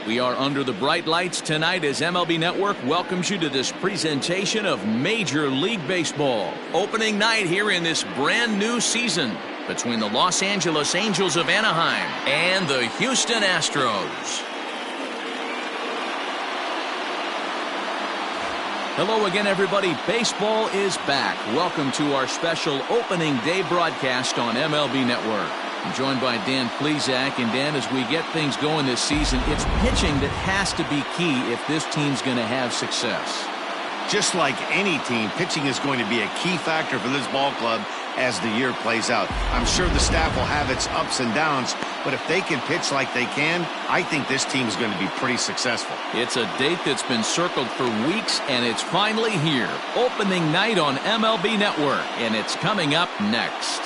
We are under the bright lights tonight as MLB Network welcomes you to this presentation of Major League Baseball. Opening night here in this brand new season between the Los Angeles Angels of Anaheim and the Houston Astros. Hello again, everybody. Baseball is back. Welcome to our special opening day broadcast on MLB Network. I'm joined by Dan Plesac. And Dan, as we get things going this season, it's pitching that has to be key if this team's going to have success. Just like any team, pitching is going to be a key factor for this ball club as the year plays out. I'm sure the staff will have its ups and downs, but if they can pitch like they can, I think this team is going to be pretty successful. It's a date that's been circled for weeks, and it's finally here. Opening night on MLB Network, and it's coming up next.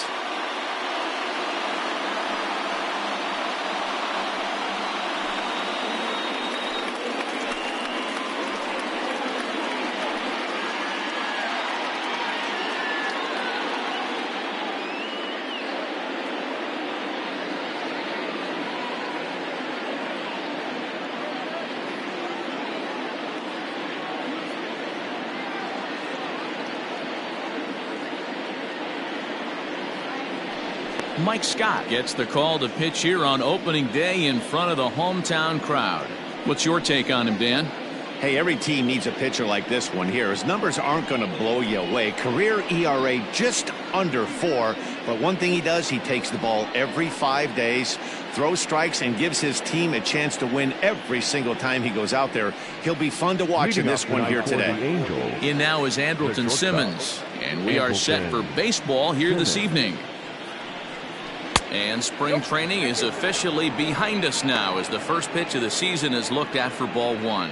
Mike Scott gets the call to pitch here on opening day in front of the hometown crowd. What's your take on him, Dan? Hey, every team needs a pitcher like this one here. His numbers aren't going to blow you away. Career ERA just under 4. But one thing he does, he takes the ball every 5 days, throws strikes, and gives his team a chance to win every single time he goes out there. He'll be fun to watch in this one here today. In now is Andrelton Simmons. And we are set for baseball here this evening. And spring training is officially behind us now as the first pitch of the season is looked at for ball one.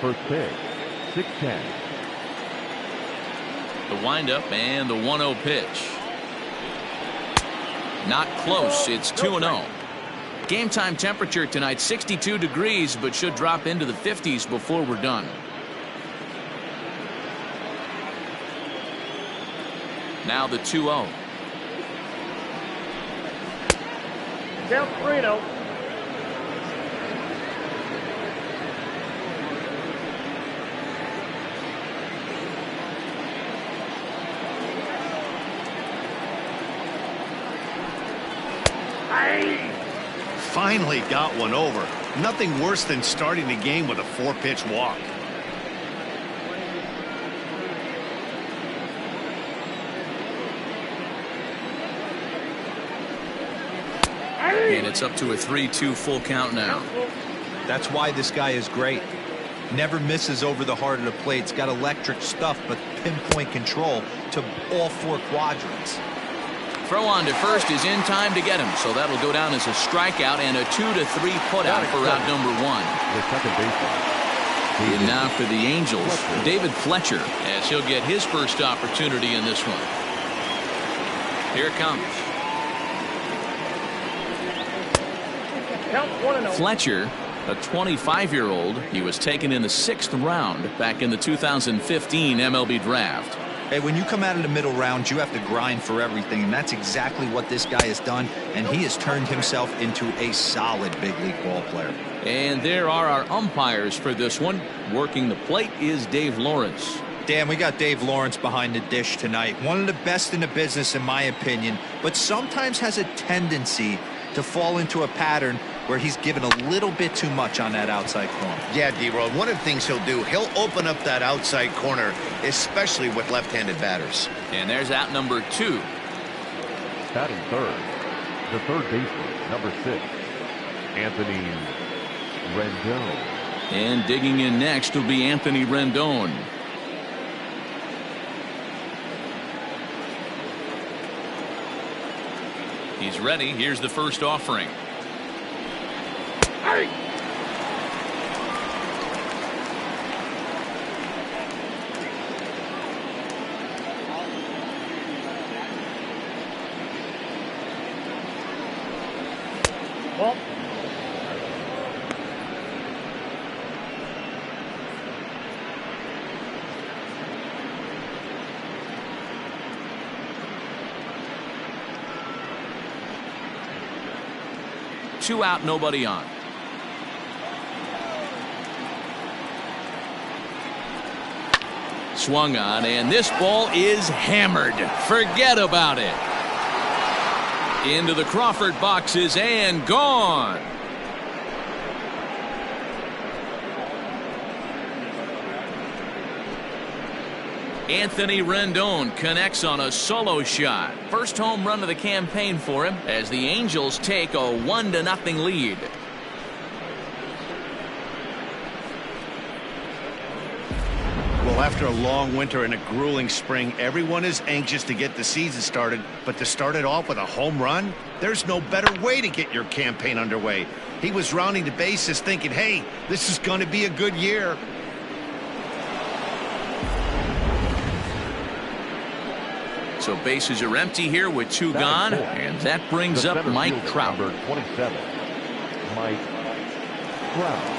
First pitch, 6-10. The windup and the 1-0 pitch. Not close. It's 2-0. Game time temperature tonight 62 degrees, but should drop into the 50s before we're done. Now the 2-0. Count 3-0. Finally got one over. Nothing worse than starting the game with a 4-pitch walk. And it's up to a 3-2 full count now. That's why this guy is great. Never misses over the heart of the plate. It's got electric stuff, but pinpoint control to all 4 quadrants. Throw on to first is in time to get him, so that'll go down as a strikeout and a 2-3 putout for out number 1. The second baseman. And now for the Angels, David Fletcher, as he'll get his first opportunity in this one. Here it comes. Count 1-0. Fletcher, a 25-year-old. He was taken in the 6th round back in the 2015 MLB draft. Hey, when you come out of the middle round, you have to grind for everything, and that's exactly what this guy has done, and he has turned himself into a solid big league ball player. And there are our umpires for this one. Working the plate is Dave Lawrence. Dan, we got Dave Lawrence behind the dish tonight. One of the best in the business, in my opinion, but sometimes has a tendency to fall into a pattern where he's given a little bit too much on that outside corner. Yeah, D-Road, one of the things he'll do, he'll open up that outside corner, especially with left-handed batters. And there's out number 2. Batting third, the third baseman, number 6, Anthony Rendon. And digging in next will be Anthony Rendon. He's ready. Here's the first offering. Hey! Well, 2 out, nobody on. Swung on, and this ball is hammered. Forget about it. Into the Crawford boxes and gone. Anthony Rendon connects on a solo shot. First home run of the campaign for him as the Angels take a 1-0 lead. Well, after a long winter and a grueling spring, everyone is anxious to get the season started, but to start it off with a home run, there's no better way to get your campaign underway. He was rounding the bases thinking, hey, this is going to be a good year. So bases are empty here with 2 gone, and that brings up Mike Trout. Number 27, Mike Trout.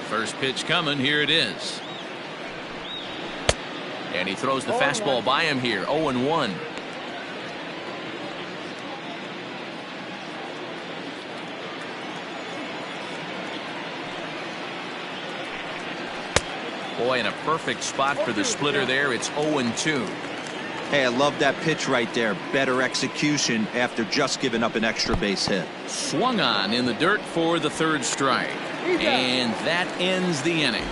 First pitch coming, here it is. And he throws the fastball by him here, 0-1. Boy, in a perfect spot for the splitter there. It's 0-2. Hey, I love that pitch right there. Better execution after just giving up an extra base hit. Swung on in the dirt for the 3rd strike. And that ends the inning.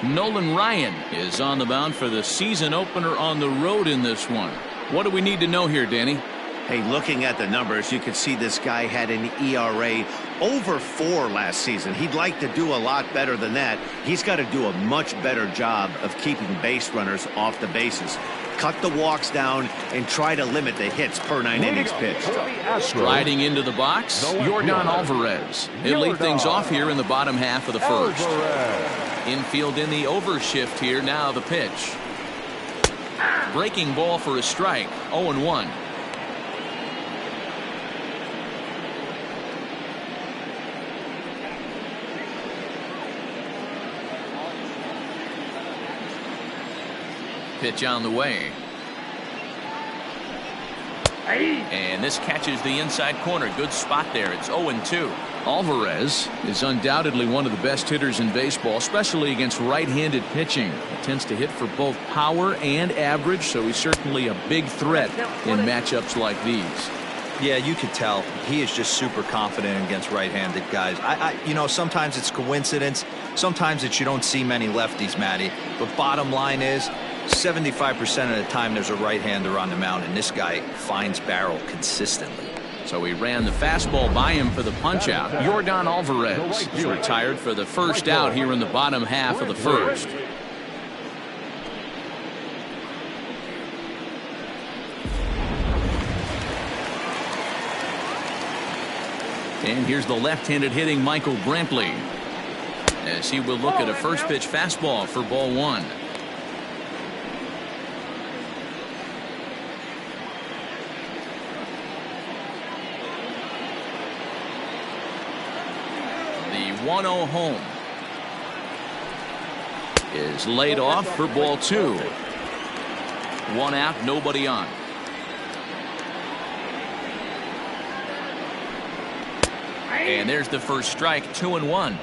Nolan Ryan is on the mound for the season opener on the road in this one. What do we need to know here, Danny? Hey, looking at the numbers, you can see this guy had an ERA over 4 last season. He'd like to do a lot better than that. He's got to do a much better job of keeping base runners off the bases. Cut the walks down and try to limit the hits per 9 innings pitched. Striding into the box, Yordan Alvarez. He'll lead things off here in the bottom half of the 1st. Infield in the overshift here. Now the pitch. Breaking ball for a strike. 0-1. Pitch on the way. And this catches the inside corner. Good spot there. It's 0-2. Alvarez is undoubtedly one of the best hitters in baseball, especially against right-handed pitching. He tends to hit for both power and average, so he's certainly a big threat in matchups like these. Yeah, you could tell he is just super confident against right-handed guys. You know, sometimes it's coincidence. Sometimes it's you don't see many lefties, Matty. But bottom line is 75% of the time there's a right-hander on the mound, and this guy finds barrel consistently. So he ran the fastball by him for the punch-out. Yordan Alvarez is retired for the first out here in the bottom half of the 1st. And here's the left-handed hitting Michael Brantley, as he will look at a first pitch fastball for ball 1. The 1-0 home is laid off for ball 2. 1 out, nobody on. And there's the first strike. 2-1.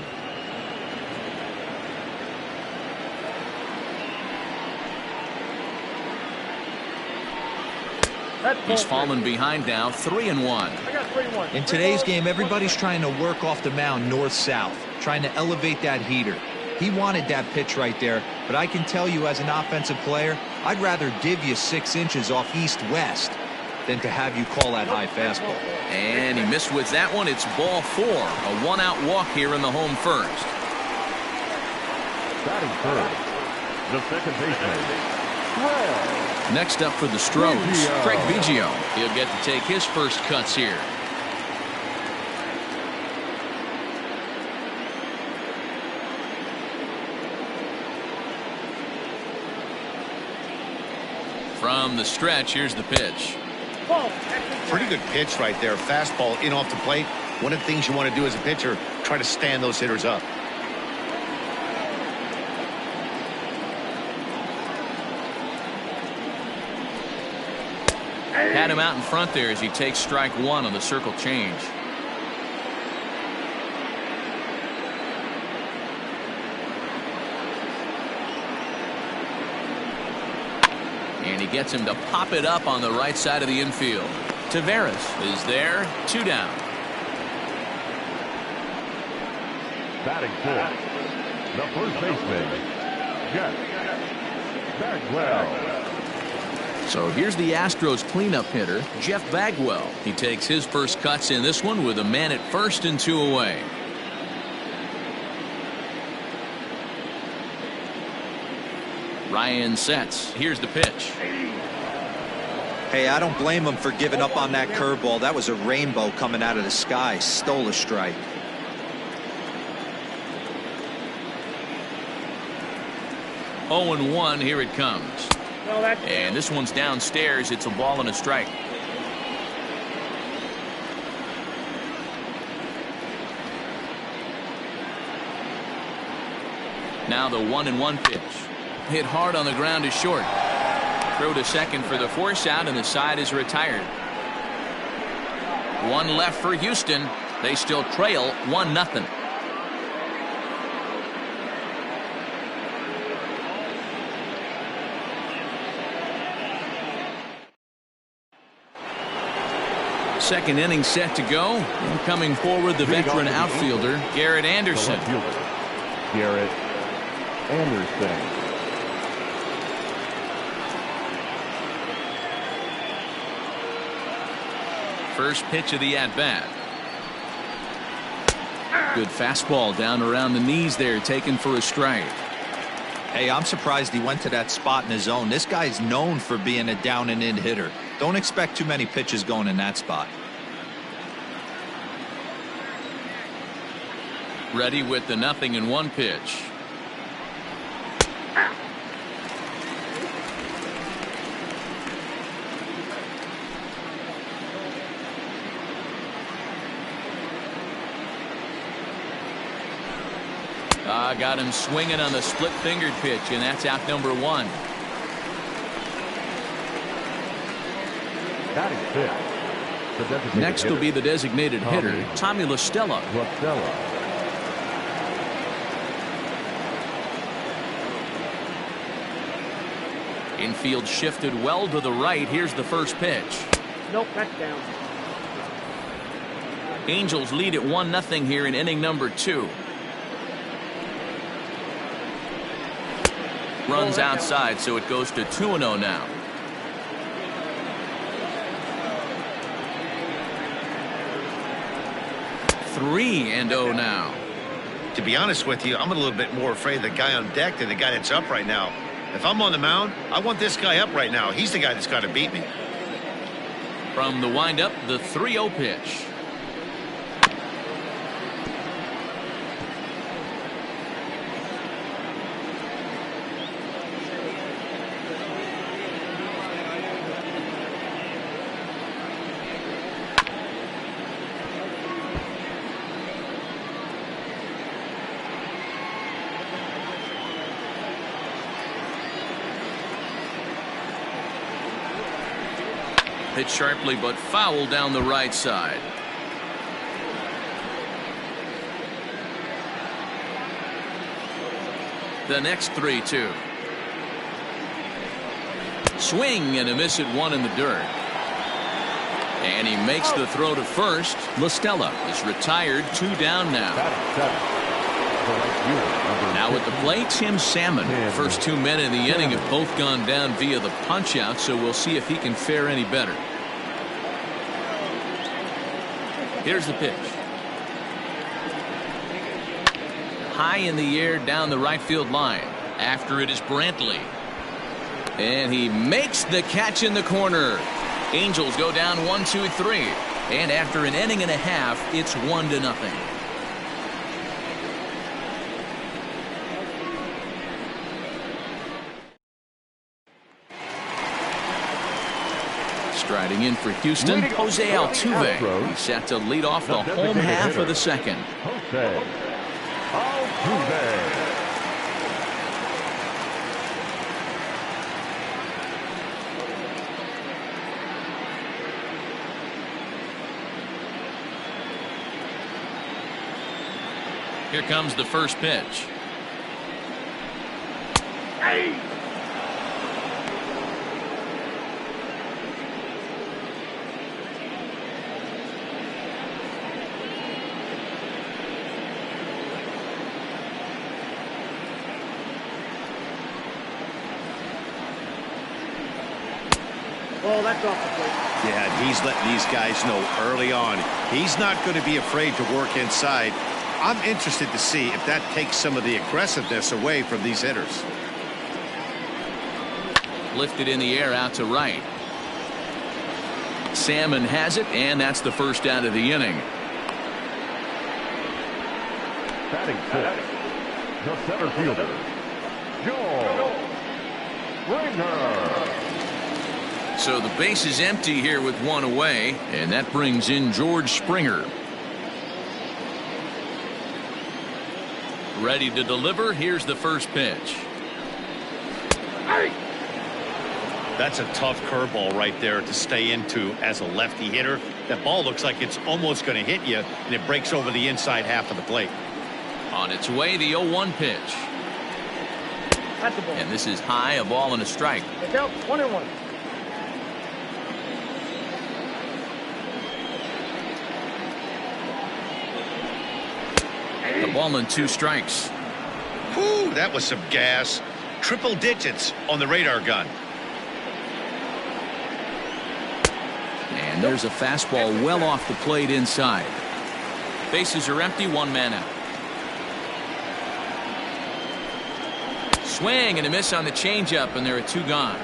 He's fallen behind now. 3-1. In today's game, everybody's trying to work off the mound north-south, trying to elevate that heater. He wanted that pitch right there, but I can tell you as an offensive player, I'd rather give you 6 inches off east-west than to have you call that high fastball. And he missed with that one. It's ball 4. A 1-out walk here in the home 1st. Batting first, the second baseman, Next up for the Astros, Craig Biggio. He'll get to take his first cuts here. From the stretch, here's the pitch. Ball. Pretty good pitch right there. Fastball in off the plate. One of the things you want to do as a pitcher, try to stand those hitters up. Had him out in front there as he takes strike one on the circle change. And he gets him to pop it up on the right side of the infield. Taveras is there, 2 down. Batting fourth, the first baseman, Jeff Bagwell. So here's the Astros cleanup hitter, Jeff Bagwell. He takes his first cuts in this one with a man at first and 2 away. Ryan sets. Here's the pitch. Hey, I don't blame him for giving up on that curveball. That was a rainbow coming out of the sky. Stole a strike. Oh and 1, here it comes. And this one's downstairs. It's a ball and a strike. Now the 1-1 pitch. Hit hard on the ground is short. Throw to second for the force out, and the side is retired. 1 left for Houston. They still trail 1-0. Second inning set to go. And coming forward, the veteran outfielder, Garrett Anderson. Garrett Anderson. First pitch of the at-bat. Good fastball down around the knees there, taken for a strike. Hey, I'm surprised he went to that spot in his zone. This guy's known for being a down and in hitter. Don't expect too many pitches going in that spot. Ready with the 0-1 pitch. Got him swinging on the split-fingered pitch, and that's out number 1. Next will be the designated hitter, Tommy La Stella. Infield shifted well to the right. Here's the first pitch. Nope, that's down. Angels lead at 1-0 here in inning number 2. Runs outside, so it goes to 2-0 now. Three and 0 now. To be honest with you, I'm a little bit more afraid of the guy on deck than the guy that's up right now. If I'm on the mound, I want this guy up right now. He's the guy that's got to beat me. From the windup, the 3-0 pitch. Hit sharply but foul down the right side. The next 3-2. Swing and a miss at 1 in the dirt. And he makes the throw to first. La Stella is retired, 2 down now. Now at the plate, Tim Salmon. First 2 men in the inning have both gone down via the punch out, so we'll see if he can fare any better. Here's the pitch. High in the air down the right field line. After it is Brantley. And he makes the catch in the corner. Angels go down 1-2-3. And after an inning and a half, it's 1-0. Striding in for Houston, Jose Altuve. Astros. He's set to lead off the home half of the second. Jose Altuve. Here comes the first pitch. Hey! Oh, that's off the plate. Yeah, he's letting these guys know early on he's not going to be afraid to work inside. I'm interested to see if that takes some of the aggressiveness away from these hitters. Lifted in the air out to right. Salmon has it, and that's the first out of the inning. Batting fifth, the center fielder, Joe Springer. So the base is empty here with one away, and that brings in George Springer. Ready to deliver. Here's the first pitch. Hey! That's a tough curveball right there to stay into as a lefty hitter. That ball looks like it's almost going to hit you, and it breaks over the inside half of the plate. On its way, the 0-1 pitch. That's a ball. And this is high, a ball and a strike. Look out, 1-1. A ball and 2 strikes. Whew, that was some gas. Triple digits on the radar gun. And there's a fastball well off the plate inside. Bases are empty, 1 man out. Swing and a miss on the changeup, and there are 2 gone.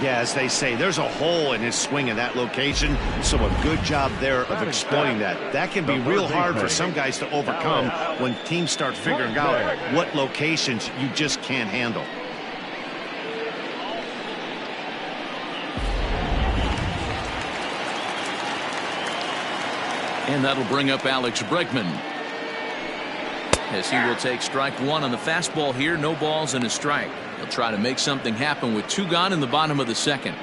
Yeah, as they say, there's a hole in his swing in that location, so a good job there of exploiting that. That can be real hard for some guys to overcome when teams start figuring out what locations you just can't handle. And that'll bring up Alex Bregman, as he will take strike 1 on the fastball here. No balls and a strike. He'll try to make something happen with 2 gone in the bottom of the second.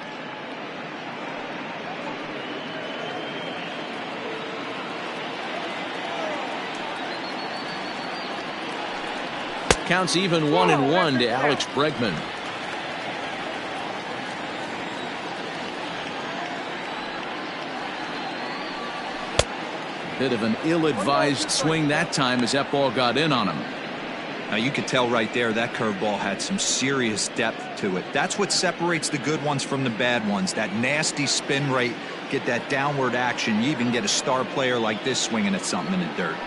Counts even 1-1 to Alex Bregman. Bit of an ill-advised swing that time as that ball got in on him. Now you could tell right there that curveball had some serious depth to it. That's what separates the good ones from the bad ones. That nasty spin rate, get that downward action. You even get a star player like this swinging at something in the dirt.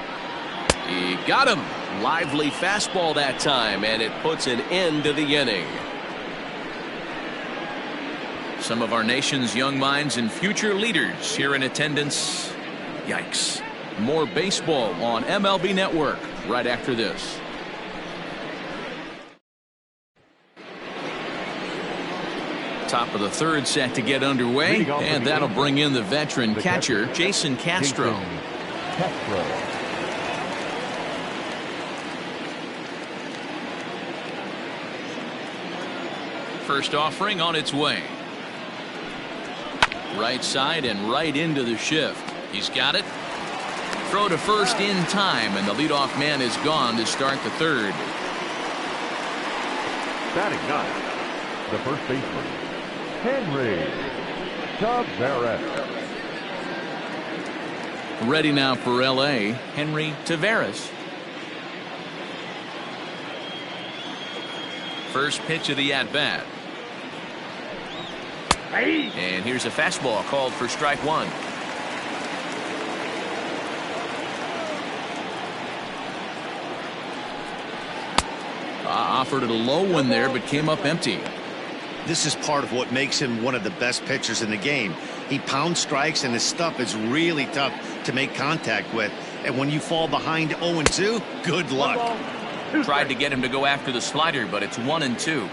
He got him. Lively fastball that time, and it puts an end to the inning. Some of our nation's young minds and future leaders here in attendance. Yikes. More baseball on MLB Network right after this. Top of the third set to get underway, and that'll bring in the veteran catcher, Jason Castro. First offering on its way. Right side and right into the shift. He's got it. Throw to first in time, and the leadoff man is gone to start the third. Batting ninth, the first baseman, Henry Taveras. Ready now for L.A., Henry Taveras. First pitch of the at-bat. And here's a fastball called for strike 1. Offered it a low one there, but came up empty. This is part of what makes him one of the best pitchers in the game. He pounds strikes, and his stuff is really tough to make contact with. And when you fall behind 0-2, good luck. Tried to get him to go after the slider, but it's 1-2.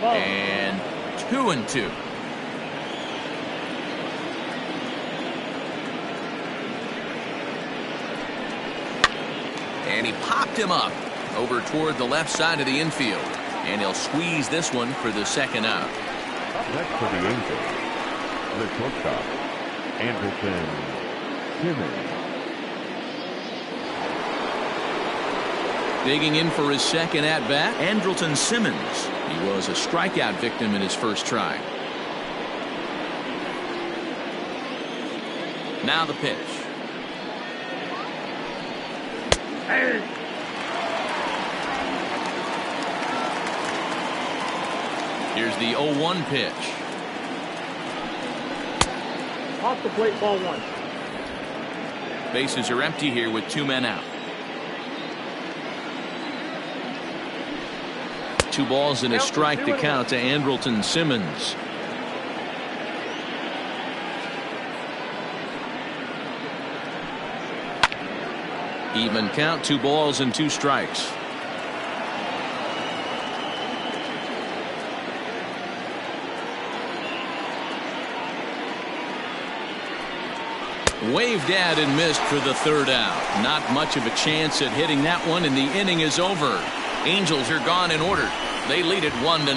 And 2-2. And he popped him up over toward the left side of the infield. And he'll squeeze this one for the second out. Next for the Angels, the shortstop, Andrelton Simmons. Digging in for his second at-bat, Andrelton Simmons. He was a strikeout victim in his first try. Now the pitch. Here's the 0-1 pitch. Off the plate, ball one. Bases are empty here with 2 men out. 2 balls and a strike to count to Andrelton Simmons. Even count, 2 balls and 2 strikes. Waved at and missed for the third out. Not much of a chance at hitting that one, and the inning is over. Angels are gone in order. They lead it 1-0.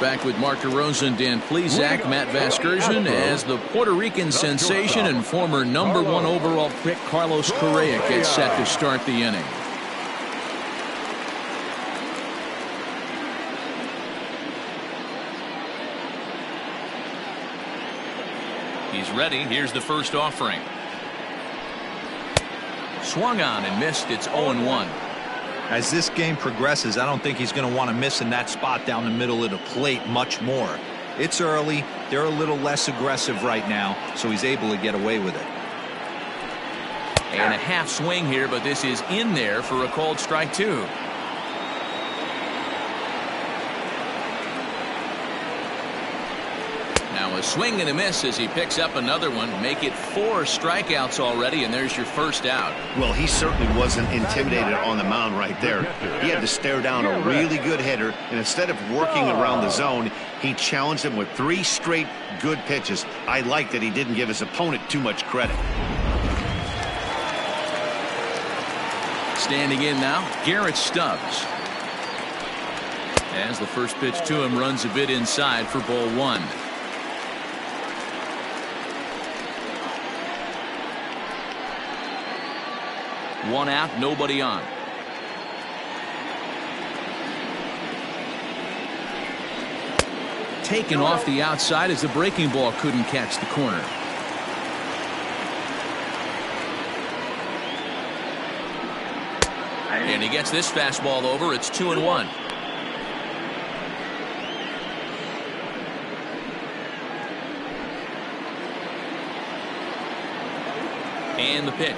Back with Mark DeRosa and Dan Plesac, Matt Vasgersian, as the Puerto Rican sensation and former #1 overall pick Carlos Correa gets set to start the inning. He's ready. Here's the first offering. Swung on and missed. It's 0-1. As this game progresses, I don't think he's going to want to miss in that spot down the middle of the plate much more. It's early. They're a little less aggressive right now, so he's able to get away with it. And a half swing here, but this is in there for a called strike 2. Now a swing and a miss as he picks up another one. Make it 4 strikeouts already, and there's your first out. Well, he certainly wasn't intimidated on the mound right there. He had to stare down a really good hitter, and instead of working around the zone, he challenged him with 3 straight good pitches. I like that he didn't give his opponent too much credit. Standing in now, Garrett Stubbs. As the first pitch to him runs a bit inside for ball 1. One out, nobody on. Taken off the outside as the breaking ball couldn't catch the corner. And he gets this fastball over. It's 2-1. And the pitch.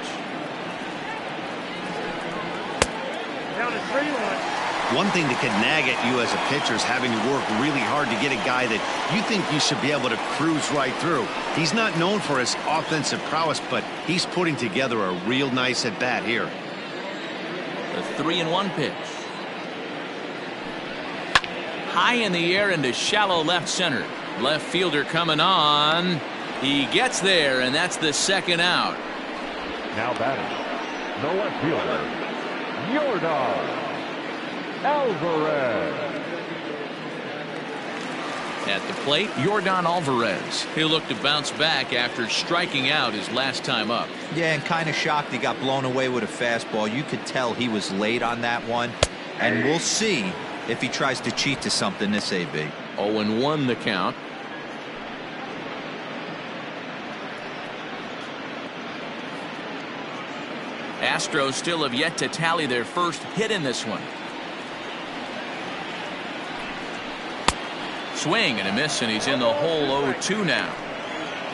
Down to 3-1. One thing that can nag at you as a pitcher is having to work really hard to get a guy that you think you should be able to cruise right through. He's not known for his offensive prowess, but he's putting together a real nice at bat here. The 3-1 pitch. High in the air into shallow left center. Left fielder coming on. He gets there, and that's the second out. Now batting, the left fielder, Yordan Alvarez. At the plate, Yordan Alvarez. He'll look to bounce back after striking out his last time up. Yeah, and kind of shocked he got blown away with a fastball. You could tell he was late on that one. And we'll see if he tries to cheat to something this AB. 0-1 the count. Astros still have yet to tally their first hit in this one. Swing and a miss, and he's in the hole 0-2 now.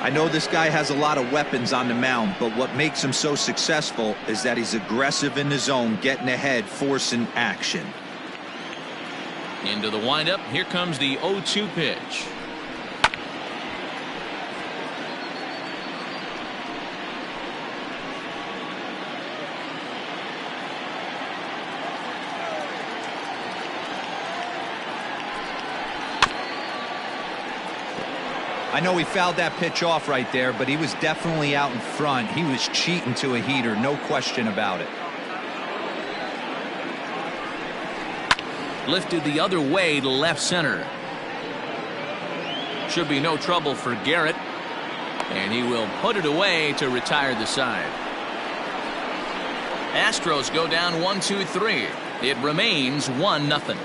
I know this guy has a lot of weapons on the mound, but what makes him so successful is that he's aggressive in the zone, getting ahead, forcing action. Into the windup. Here comes the 0-2 pitch. I know he fouled that pitch off right there, but he was definitely out in front. He was cheating to a heater, no question about it. Lifted the other way to left center. Should be no trouble for Garrett. And he will put it away to retire the side. Astros go down 1-2-3. It remains 1-0.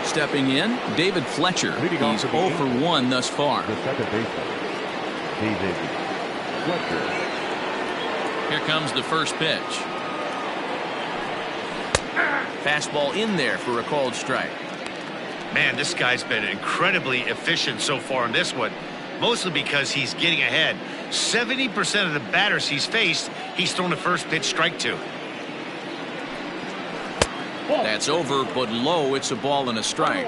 Stepping in, David Fletcher. He's 0 for 1 thus far. The second baseman, David Fletcher. Here comes the first pitch. Fastball in there for a called strike. Man, this guy's been incredibly efficient so far in this one, mostly because he's getting ahead. 70% of the batters he's faced, he's thrown the first pitch strike to. That's over, but low. It's a ball and a strike.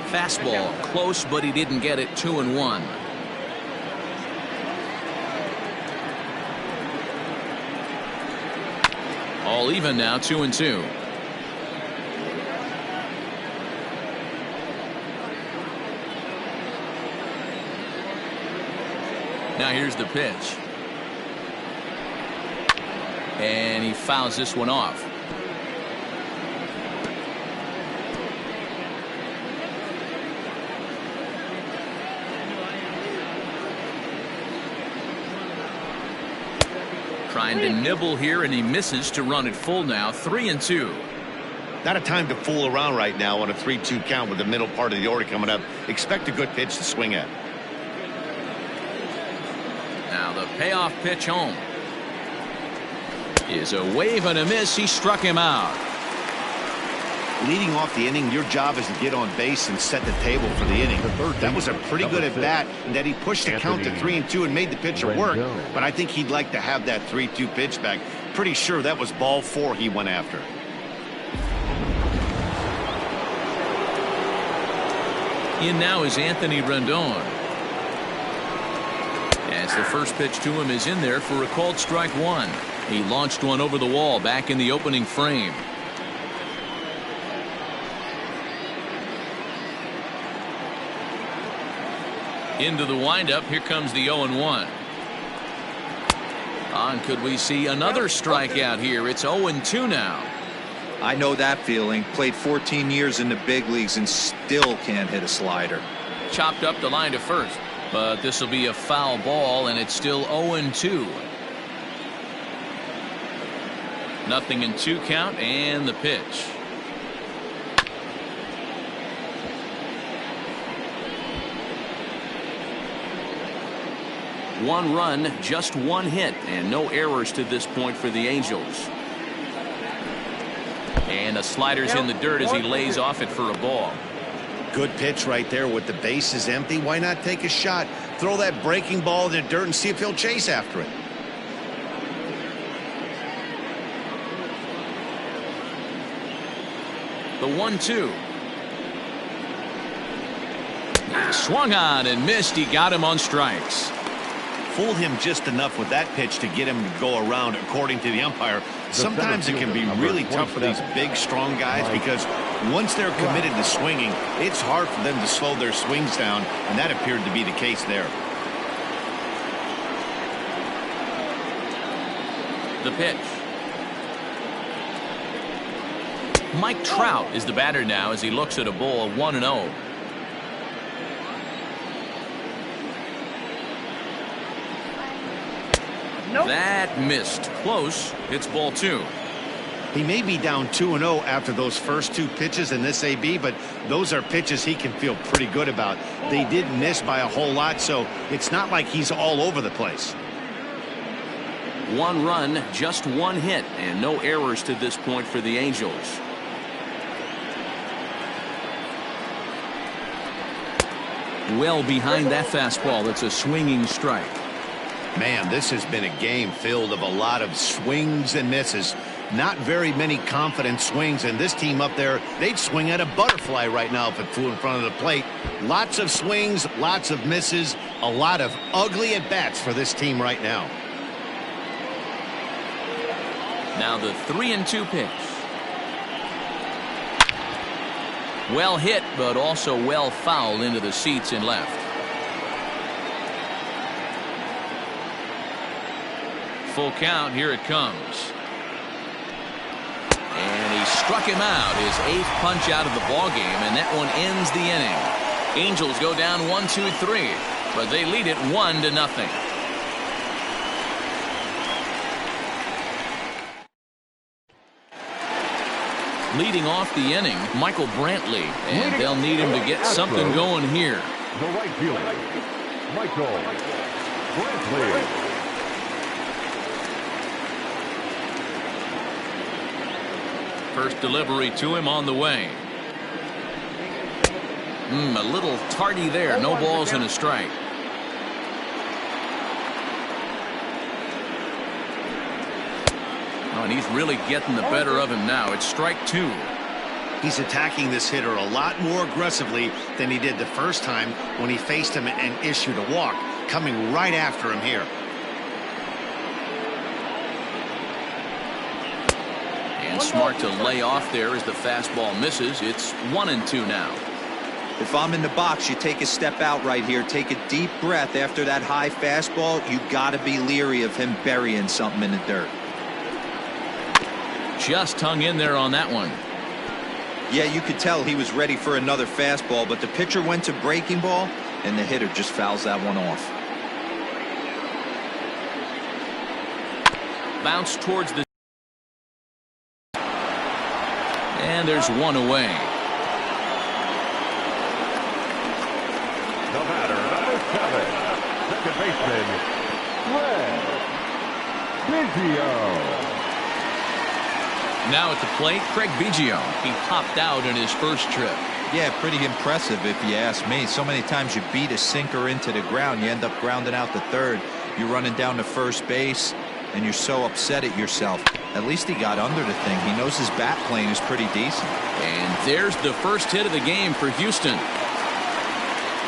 Fastball close, but he didn't get it. 2-1. All even now. 2-2. Now here's the pitch. And he fouls this one off. Trying to nibble here, and he misses to run it full now. 3-2. Not a time to fool around right now on a 3-2 count with the middle part of the order coming up. Expect a good pitch to swing at. Now the payoff pitch home is a wave and a miss. He struck him out. Leading off the inning, your job is to get on base and set the table for the inning. That was a pretty good at bat, and that he pushed the count to 3-2 and made the pitcher work. But I think he'd like to have that 3-2 pitch back. Pretty sure that was ball 4 he went after. In now is Anthony Rendon. As the first pitch to him is in there for a called strike 1. He launched one over the wall back in the opening frame. Into the windup. Here comes the 0-1. On, could we see another strikeout here? It's 0-2 now. I know that feeling. Played 14 years in the big leagues and still can't hit a slider. Chopped up the line to first. But this will be a foul ball, and it's still 0-2. Nothing in 2 count, and the pitch. One run, just one hit, and no errors to this point for the Angels. And the slider's in the dirt as he lays off it for a ball. Good pitch right there with the bases empty. Why not take a shot? Throw that breaking ball in the dirt and see if he'll chase after it. The 1-2. Swung on and missed. He got him on strikes. Fooled him just enough with that pitch to get him to go around, according to the umpire. Sometimes it can be really tough for these big, strong guys because once they're committed to swinging, it's hard for them to slow their swings down, and that appeared to be the case there. The pitch. Mike Trout is the batter now as he looks at a ball 1-0. Nope. That missed. Close. It's ball 2. He may be down 2-0 after those first 2 pitches in this AB, but those are pitches he can feel pretty good about. They did miss by a whole lot, so it's not like he's all over the place. 1 run, just 1 hit, and no errors to this point for the Angels. Well behind that fastball. That's a swinging strike. Man, this has been a game filled of a lot of swings and misses. Not very many confident swings, and this team up there, they'd swing at a butterfly right now if it flew in front of the plate. Lots of swings, lots of misses, a lot of ugly at-bats for this team right now. Now the 3-2 pitch. Well hit, but also well fouled into the seats and left. Full count. Here it comes. And he struck him out. His 8th punch out of the ball game, and that one ends the inning. Angels go down 1-2-3, but they lead it 1-0. Leading off the inning, Michael Brantley, and they'll need him to get something going here. The right fielder, Michael Brantley. First delivery to him on the way. A little tardy there. No balls and a strike. Oh, and he's really getting the better of him now. It's strike 2. He's attacking this hitter a lot more aggressively than he did the first time when he faced him and issued a walk. Coming right after him here. And smart to lay off there as the fastball misses. It's 1-2 now. If I'm in the box, you take a step out right here. Take a deep breath after that high fastball. You got to be leery of him burying something in the dirt. Just hung in there on that one. Yeah, you could tell he was ready for another fastball, but the pitcher went to breaking ball, and the hitter just fouls that one off. Bounce towards the... And there's one away. The batter, number 7, second baseman, Craig Biggio. Now at the plate, Craig Biggio. He popped out in his first trip. Yeah, pretty impressive if you ask me. So many times you beat a sinker into the ground, you end up grounding out the third. You're running down to first base, and you're so upset at yourself. At least he got under the thing. He knows his bat playing is pretty decent. And there's the first hit of the game for Houston.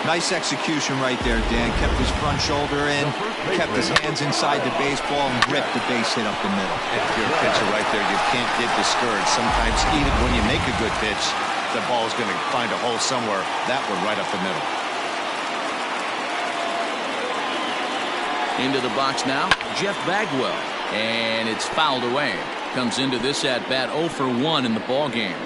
Nice execution right there, Dan. Kept his front shoulder in, kept his hands inside the baseball, and ripped the base hit up the middle. If you're a pitcher right there, you can't get discouraged. Sometimes even when you make a good pitch, the ball is going to find a hole somewhere. That one right up the middle. Into the box now, Jeff Bagwell. And it's fouled away. Comes into this at-bat 0 for 1 in the ball game.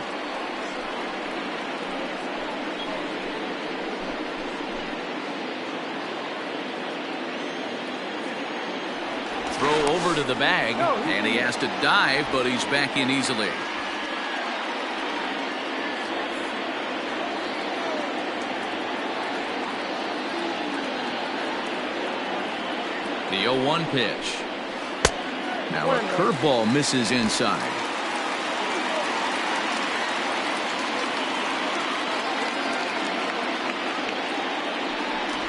Throw over to the bag, and he has to dive, but he's back in easily. The 0-1 pitch. Now a curveball misses inside.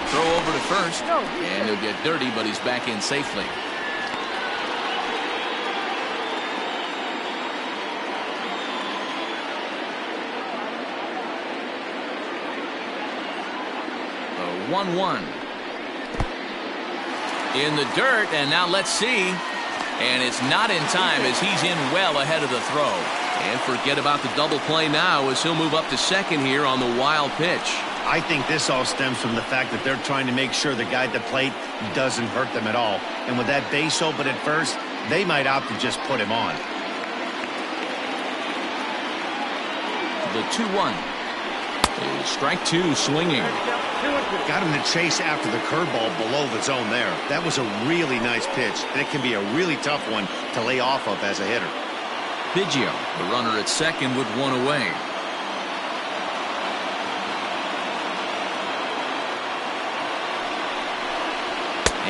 Throw over to first, and he'll get dirty, but he's back in safely. The 1-1. In the dirt, and now let's see. And it's not in time as he's in well ahead of the throw. And forget about the double play now as he'll move up to second here on the wild pitch. I think this all stems from the fact that they're trying to make sure the guy at the plate doesn't hurt them at all. And with that base open at first, they might opt to just put him on. The 2-1 is strike 2 swinging. Got him to chase after the curveball below the zone there. That was a really nice pitch, and it can be a really tough one to lay off of as a hitter. Biggio, the runner at second with one away.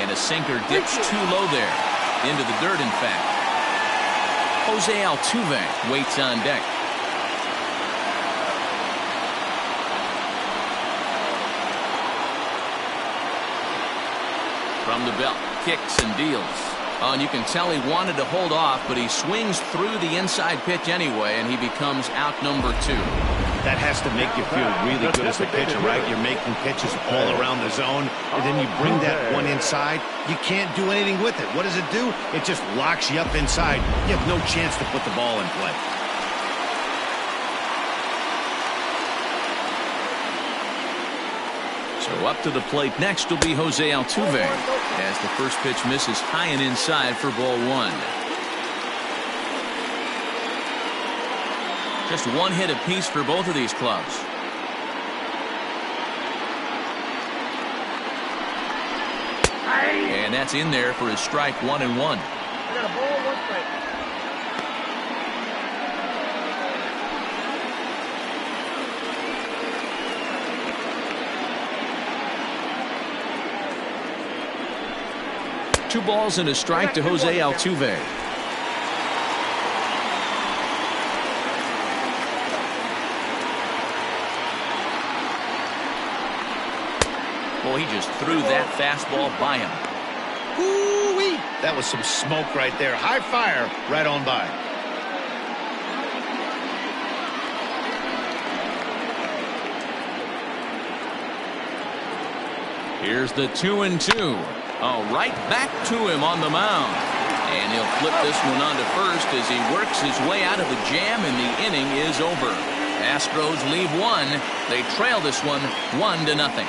And a sinker dips too low there. into the dirt, in fact. Jose Altuve waits on deck. From the belt, kicks and deals. Oh, and you can tell he wanted to hold off, but he swings through the inside pitch anyway, and he becomes out number 2. That has to make you feel really good as a pitcher, right? You're making pitches all around the zone, and then you bring that one inside. You can't do anything with it. What does it do? It just locks you up inside. You have no chance to put the ball in play. So up to the plate next will be Jose Altuve as the first pitch misses high and inside for ball 1. Just one hit apiece for both of these clubs. And that's in there for his strike 1-1. I got a ball, 1 strike. Two balls and a strike to Jose Altuve. Boy, he just threw that fastball by him. Ooh-wee. That was some smoke right there. High fire right on by. Here's the 2-2. Oh, right back to him on the mound. And he'll flip this one on to first as he works his way out of the jam, and the inning is over. Astros leave one. They trail this one 1-0.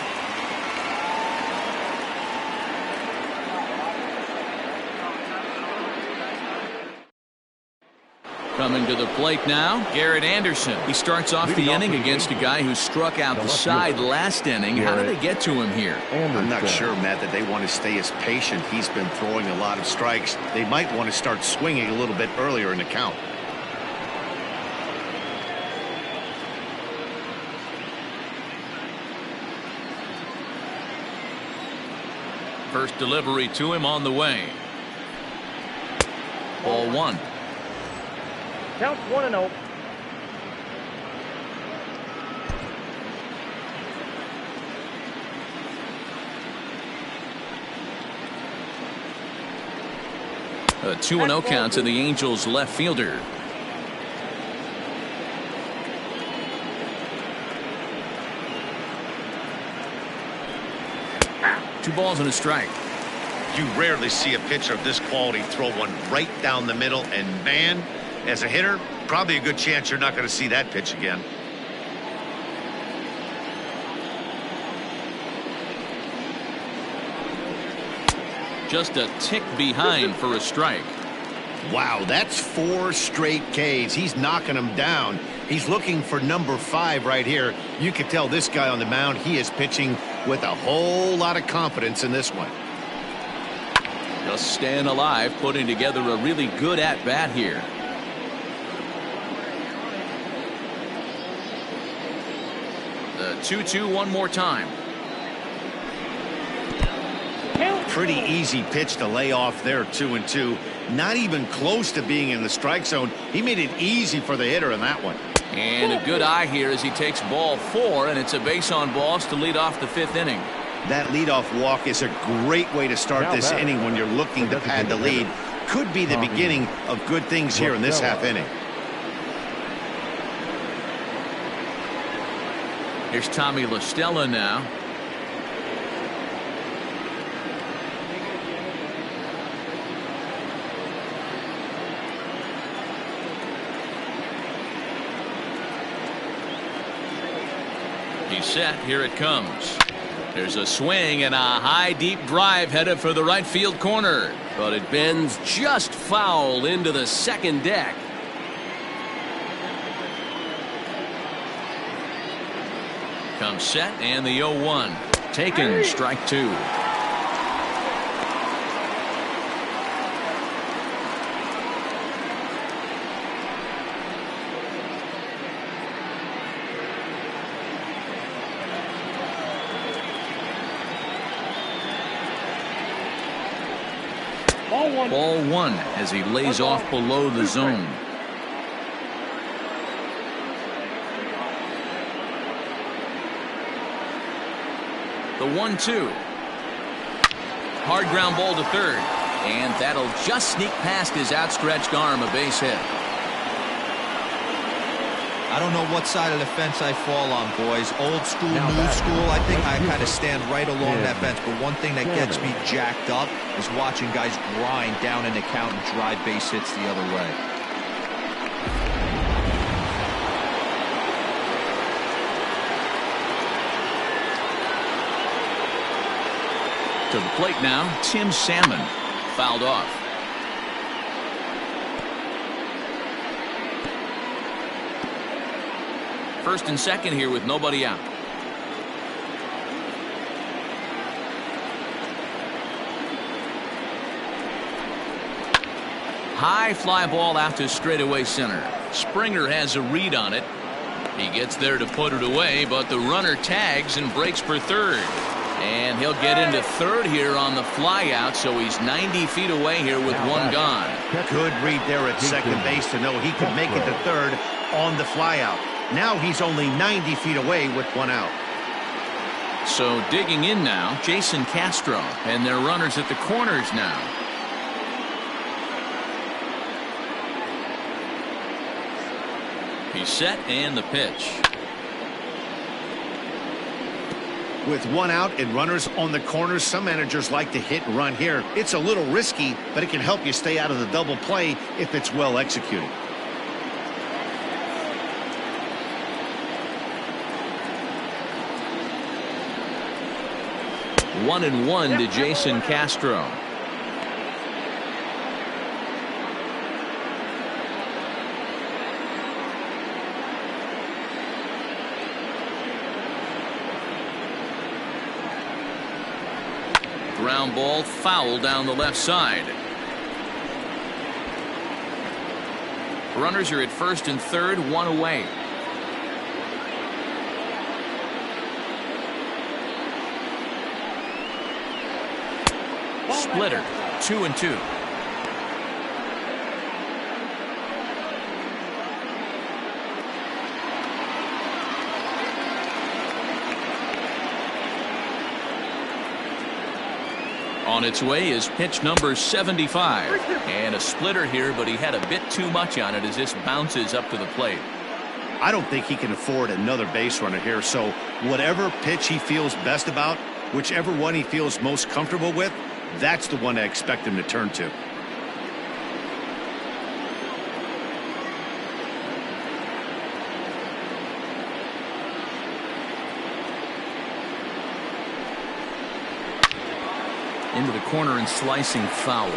Coming to the plate now, Garrett Anderson. He starts off the inning against a guy who struck out the side last inning. How did they get to him here? I'm not sure, Matt, that they want to stay as patient. He's been throwing a lot of strikes. They might want to start swinging a little bit earlier in the count. First delivery to him on the way. Ball 1. Counts 1-0. A 2-0 count to the Angels left fielder. Two balls and a strike. You rarely see a pitcher of this quality throw one right down the middle, and man, as a hitter, probably a good chance you're not going to see that pitch again. Just a tick behind for a strike. Wow, that's 4 straight Ks. He's knocking them down. He's looking for number 5 right here. You can tell this guy on the mound, he is pitching with a whole lot of confidence in this one. Just staying alive, putting together a really good at-bat here. The 2-2 one more time. Pretty easy pitch to lay off there, 2-2. Not even close to being in the strike zone. He made it easy for the hitter in that one. And a good eye here as he takes ball 4, and it's a base on balls to lead off the 5th inning. That leadoff walk is a great way to start this inning when you're looking to pad the lead. Could be the beginning of good things here in this half inning. Here's Tommy La Stella now. He's set. Here it comes. There's a swing and a high deep drive headed for the right field corner, but it bends just foul into the second deck. Comes set, and the 0-1 taken. Strike 2. Ball one as he lays off below the zone. The 1-2. Hard ground ball to third. And that'll just sneak past his outstretched arm, a base hit. I don't know what side of the fence I fall on, boys. Old school, new school. I think I kind of stand right along that fence. But one thing that gets me jacked up is watching guys grind down an account and drive base hits the other way. To the plate now, Tim Salmon. Fouled off. First and second here with nobody out. High fly ball out to straightaway center. Springer has a read on it. He gets there to put it away, but the runner tags and breaks for third. And he'll get into third here on the fly out, so he's 90 feet away here with one gone. Good read there at second base to know he could make it to third on the fly out. Now he's only 90 feet away with one out. So digging in now, Jason Castro, and their runners at the corners now. He's set and the pitch. With one out and runners on the corners, some managers like to hit and run here. It's a little risky, but it can help you stay out of the double play if it's well executed. One and one to Jason Castro. Ground ball foul down the left side. Runners are at first and third, one away. Splitter, 2-2. On its way is pitch number 75. And a splitter here, but he had a bit too much on it as this bounces up to the plate. I don't think he can afford another base runner here, so whatever pitch he feels best about, whichever one he feels most comfortable with, that's the one I expect him to turn to. Into the corner and slicing foul.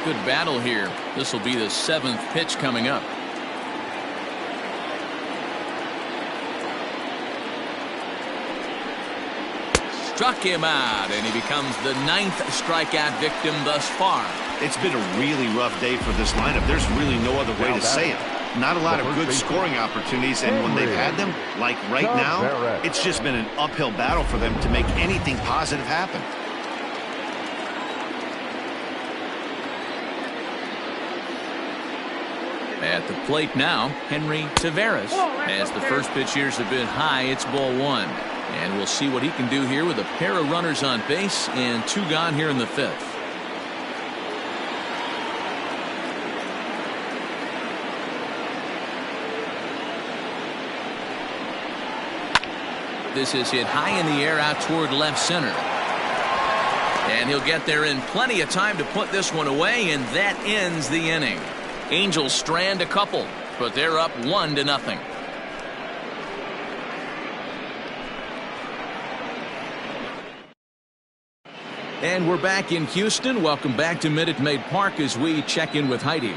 Good battle here. This will be the seventh pitch coming up. Struck him out, and he becomes the ninth strikeout victim thus far. It's been a really rough day for this lineup. There's really no other way to say it. Not a lot of good scoring opportunities, and when they've had them, like right now, it's just been an uphill battle for them to make anything positive happen. At the plate now, Henry Taveras. As the first pitch here's a bit high, it's ball one. And we'll see what he can do here with a pair of runners on base and two gone here in the fifth. This is hit high in the air out toward left center. And he'll get there in plenty of time to put this one away, and that ends the inning. Angels strand a couple, but they're up 1-0. And we're back in Houston. Welcome back to Minute Maid Park as we check in with Heidi.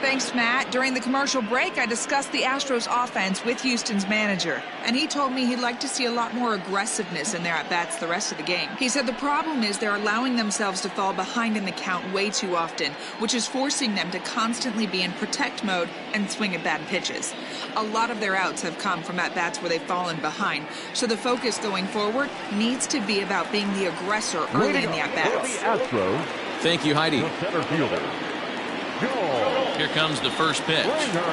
Thanks, Matt. During the commercial break, I discussed the Astros offense with Houston's manager, and he told me he'd like to see a lot more aggressiveness in their at-bats the rest of the game. He said the problem is they're allowing themselves to fall behind in the count way too often, which is forcing them to constantly be in protect mode and swing at bad pitches. A lot of their outs have come from at-bats where they've fallen behind, so the focus going forward needs to be about being the aggressor early in the at-bats. Astros, Thank you, Heidi. the center fielder, Joel Here comes the first pitch. Springer.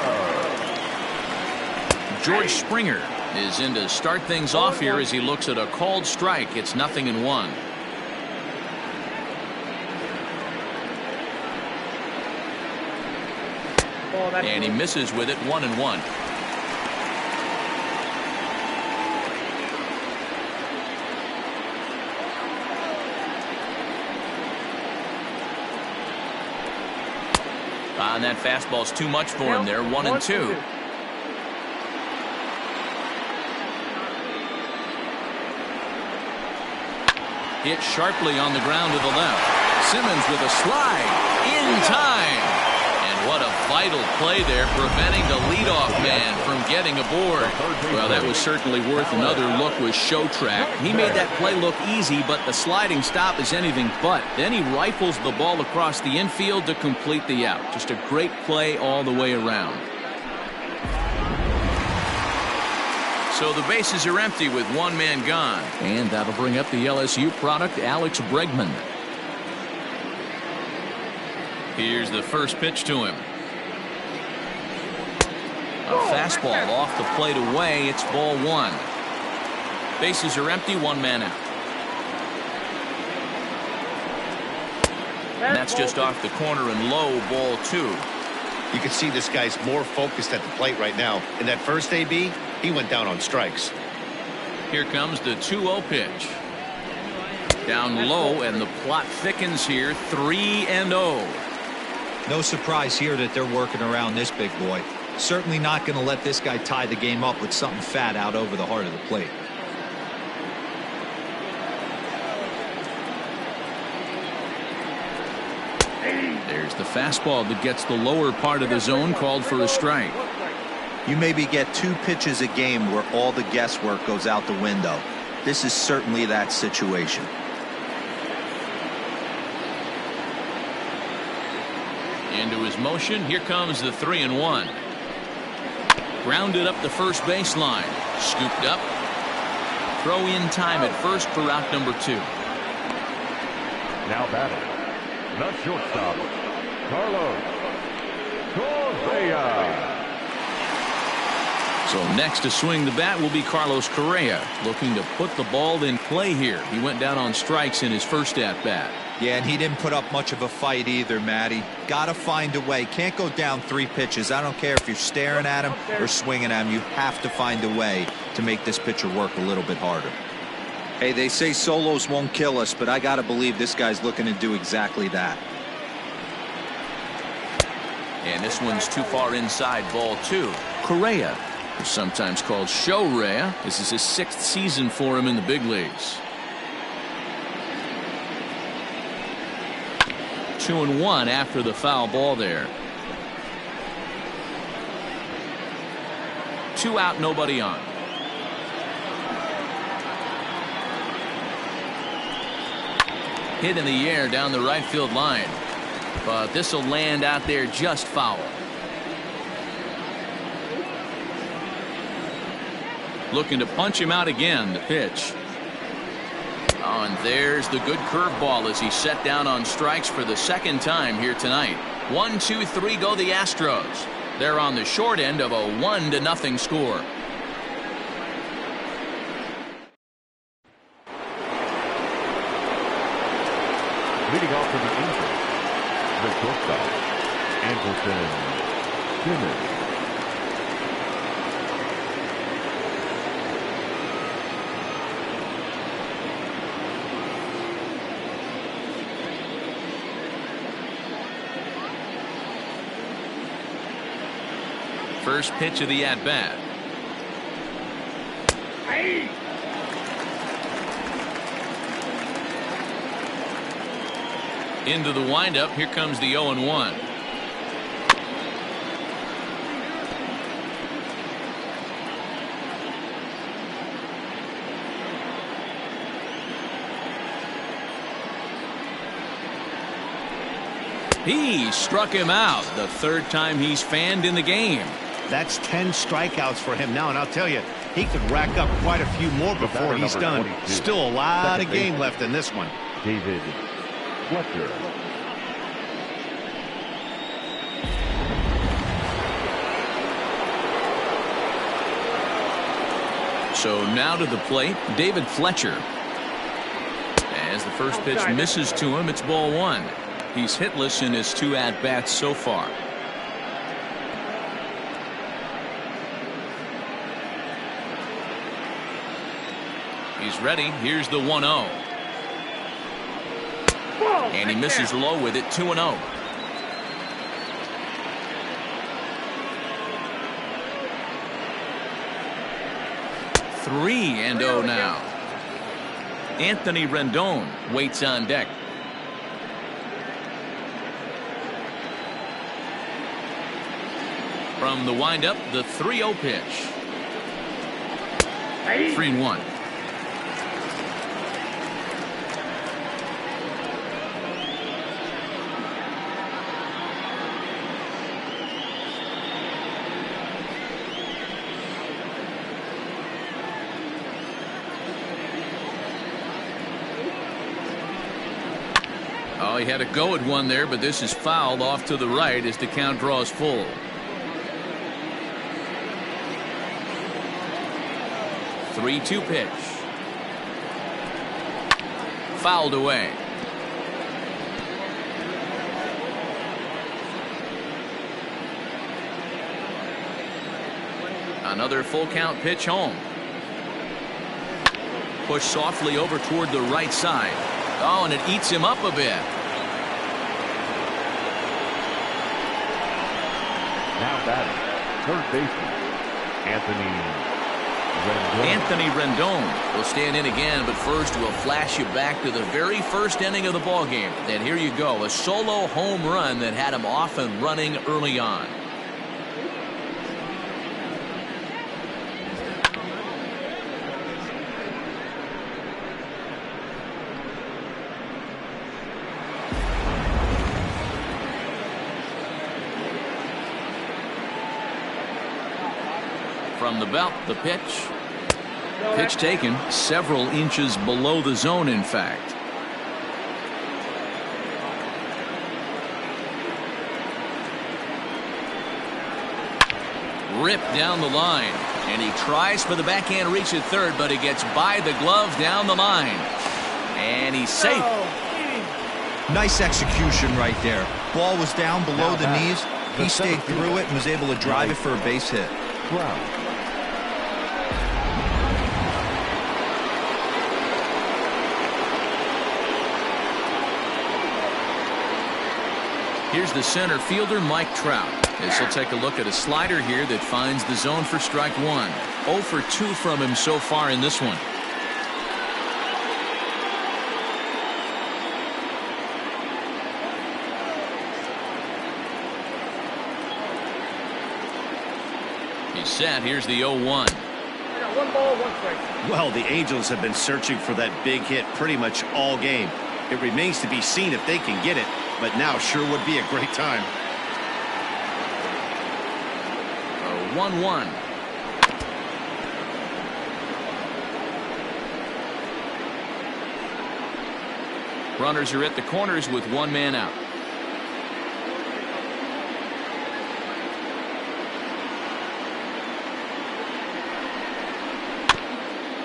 George Springer is in to start things off here as he looks at a called strike. It's 0-1. And he misses with it, 1-1. And that fastball's too much for him there, 1-2. Hit sharply on the ground to the left. Simmons with a slide in time. And what a vital play there, preventing the leadoff man from getting aboard. Well, that was certainly worth another look with Show Track. He made that play look easy, but the sliding stop is anything but. Then he rifles the ball across the infield to complete the out. Just a great play all the way around. So the bases are empty with one man gone. And that'll bring up the LSU product, Alex Bregman. Here's the first pitch to him. A fastball off the plate away. It's ball one. Bases are empty, one man out. And that's just off the corner and low, ball two. You can see this guy's more focused at the plate right now. In that first AB, he went down on strikes. Here comes the 2-0 pitch. Down low, and the plot thickens here, 3-0. No surprise here that they're working around this big boy. Certainly not going to let this guy tie the game up with something fat out over the heart of the plate. There's the fastball that gets the lower part of the zone, called for a strike. You maybe get 2 pitches a game where all the guesswork goes out the window. This is certainly that situation. Into his motion. Here comes the 3-1. Grounded up the first baseline. Scooped up. Throw in time at first for out number 2. Now batting, the shortstop, Carlos Correa. So next to swing the bat will be Carlos Correa, looking to put the ball in play here. He went down on strikes in his first at bat. Yeah, and he didn't put up much of a fight either, Matty. Got to find a way. Can't go down 3 pitches. I don't care if you're staring at him or swinging at him. You have to find a way to make this pitcher work a little bit harder. Hey, they say solos won't kill us, but I got to believe this guy's looking to do exactly that. And this one's too far inside, ball 2. Correa, who's sometimes called Show-Rea. This is his 6th season for him in the big leagues. 2-1 after the foul ball there. 2 out, nobody on. Hit in the air down the right field line. But this will land out there just foul. Looking to punch him out again. The pitch. Oh, and there's the good curveball as he set down on strikes for the 2nd time here tonight. 1, 2, 3 go the Astros. They're on the short end of a 1-0 score. Leading off for the Angels, the shortstop, Anderson Simmons. First pitch of the at-bat. Into the windup. Here comes the 0-1. He struck him out, the third time he's fanned in the game. That's 10 strikeouts for him now, and I'll tell you, he could rack up quite a few more before he's done. 22. Still a lot Second of game baseman. left in this one. David Fletcher. So now to the plate, David Fletcher. As the first pitch misses to him, it's ball one. He's hitless in his 2 at-bats so far. He's ready. Here's the 1-0. And he misses low with it, 2-0. Three and 0 now. Anthony Rendon waits on deck. From the windup, the 3-0 pitch. 3-1. Oh, he had a go at one there, but this is fouled off to the right as the count draws full. Three-two pitch. Fouled away. Another full count pitch home. Push softly over toward the right side. Oh, and it eats him up a bit. Now batting, third baseman, Anthony Rendon will stand in again, but first we'll flash you back to the very first inning of the ball game. And here you go, a solo home run that had him off and running early on. From the belt, the pitch. Pitch taken several inches below the zone, in fact. Ripped down the line. And he tries for the backhand reach at third, but he gets by the glove down the line. And he's safe. Nice execution right there. Ball was down below the knees. He stayed through it and was able to drive it for a base hit. Here's the center fielder, Mike Trout. As he'll take a look at a slider here that finds the zone for strike one. 0 for 2 from him so far in this one. He's set. Here's the 0-1. I got 1 ball, 1 strike. Well, the Angels have been searching for that big hit pretty much all game. It remains to be seen if they can get it, but now sure would be a great time. 1-1. Runners are at the corners with 1 man out.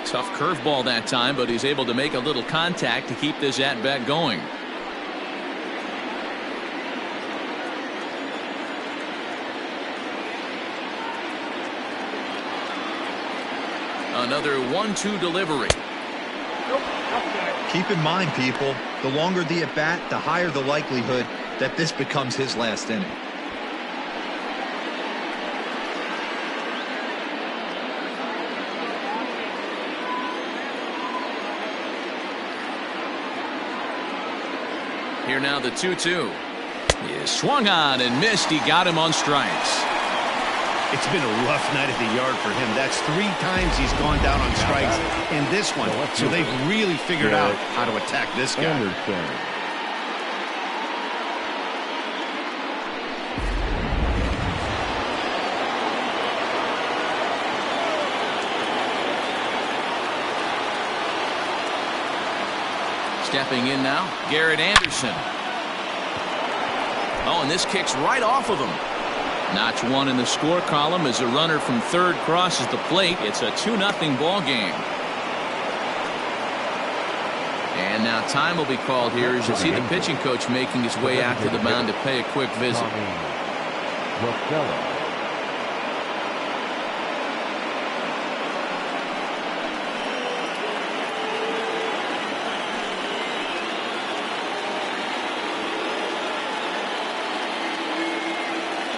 Tough curveball that time, but he's able to make a little contact to keep this at-bat going. Another 1-2 delivery. Keep in mind, people, the longer the at-bat, the higher the likelihood that this becomes his last inning. Here now the 2-2. He swung on and missed. He got him on strikes. It's been a rough night at the yard for him. That's 3 times he's gone down on strikes in this one. So they've really figured out how to attack this guy. Stepping in now, Garrett Anderson. Oh, and this kicks right off of him. Notch one in the score column as a runner from third crosses the plate. It's a 2-0 ball game. And now time will be called here as you see the pitching coach making his way out to the mound to pay a quick visit.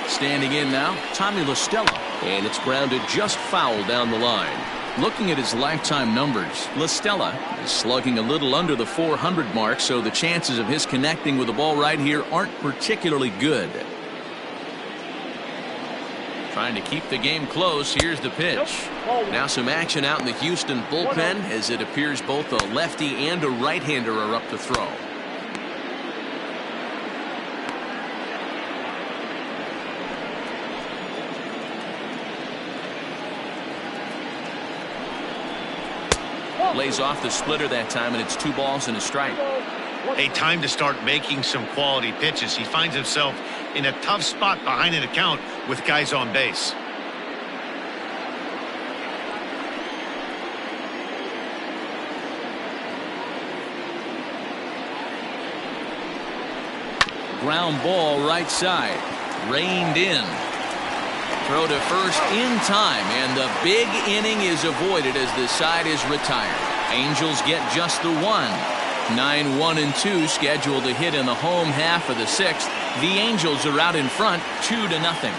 Standing in now, Tommy La Stella, and it's grounded just foul down the line. Looking at his lifetime numbers, La Stella is slugging a little under the 400 mark, so the chances of his connecting with the ball right here aren't particularly good. Trying to keep the game close. Here's the pitch. Now some action out in the Houston bullpen as it appears both a lefty and a right-hander are up to throw. Lays off the splitter that time, and it's 2 balls and a strike. A time to start making some quality pitches. He finds himself in a tough spot behind an account with guys on base. Ground ball right side. Reined in. Throw to first in time, and the big inning is avoided as the side is retired. Angels get just the one. 9-1-2 scheduled to hit in the home half of the 6th. The Angels are out in front 2-0.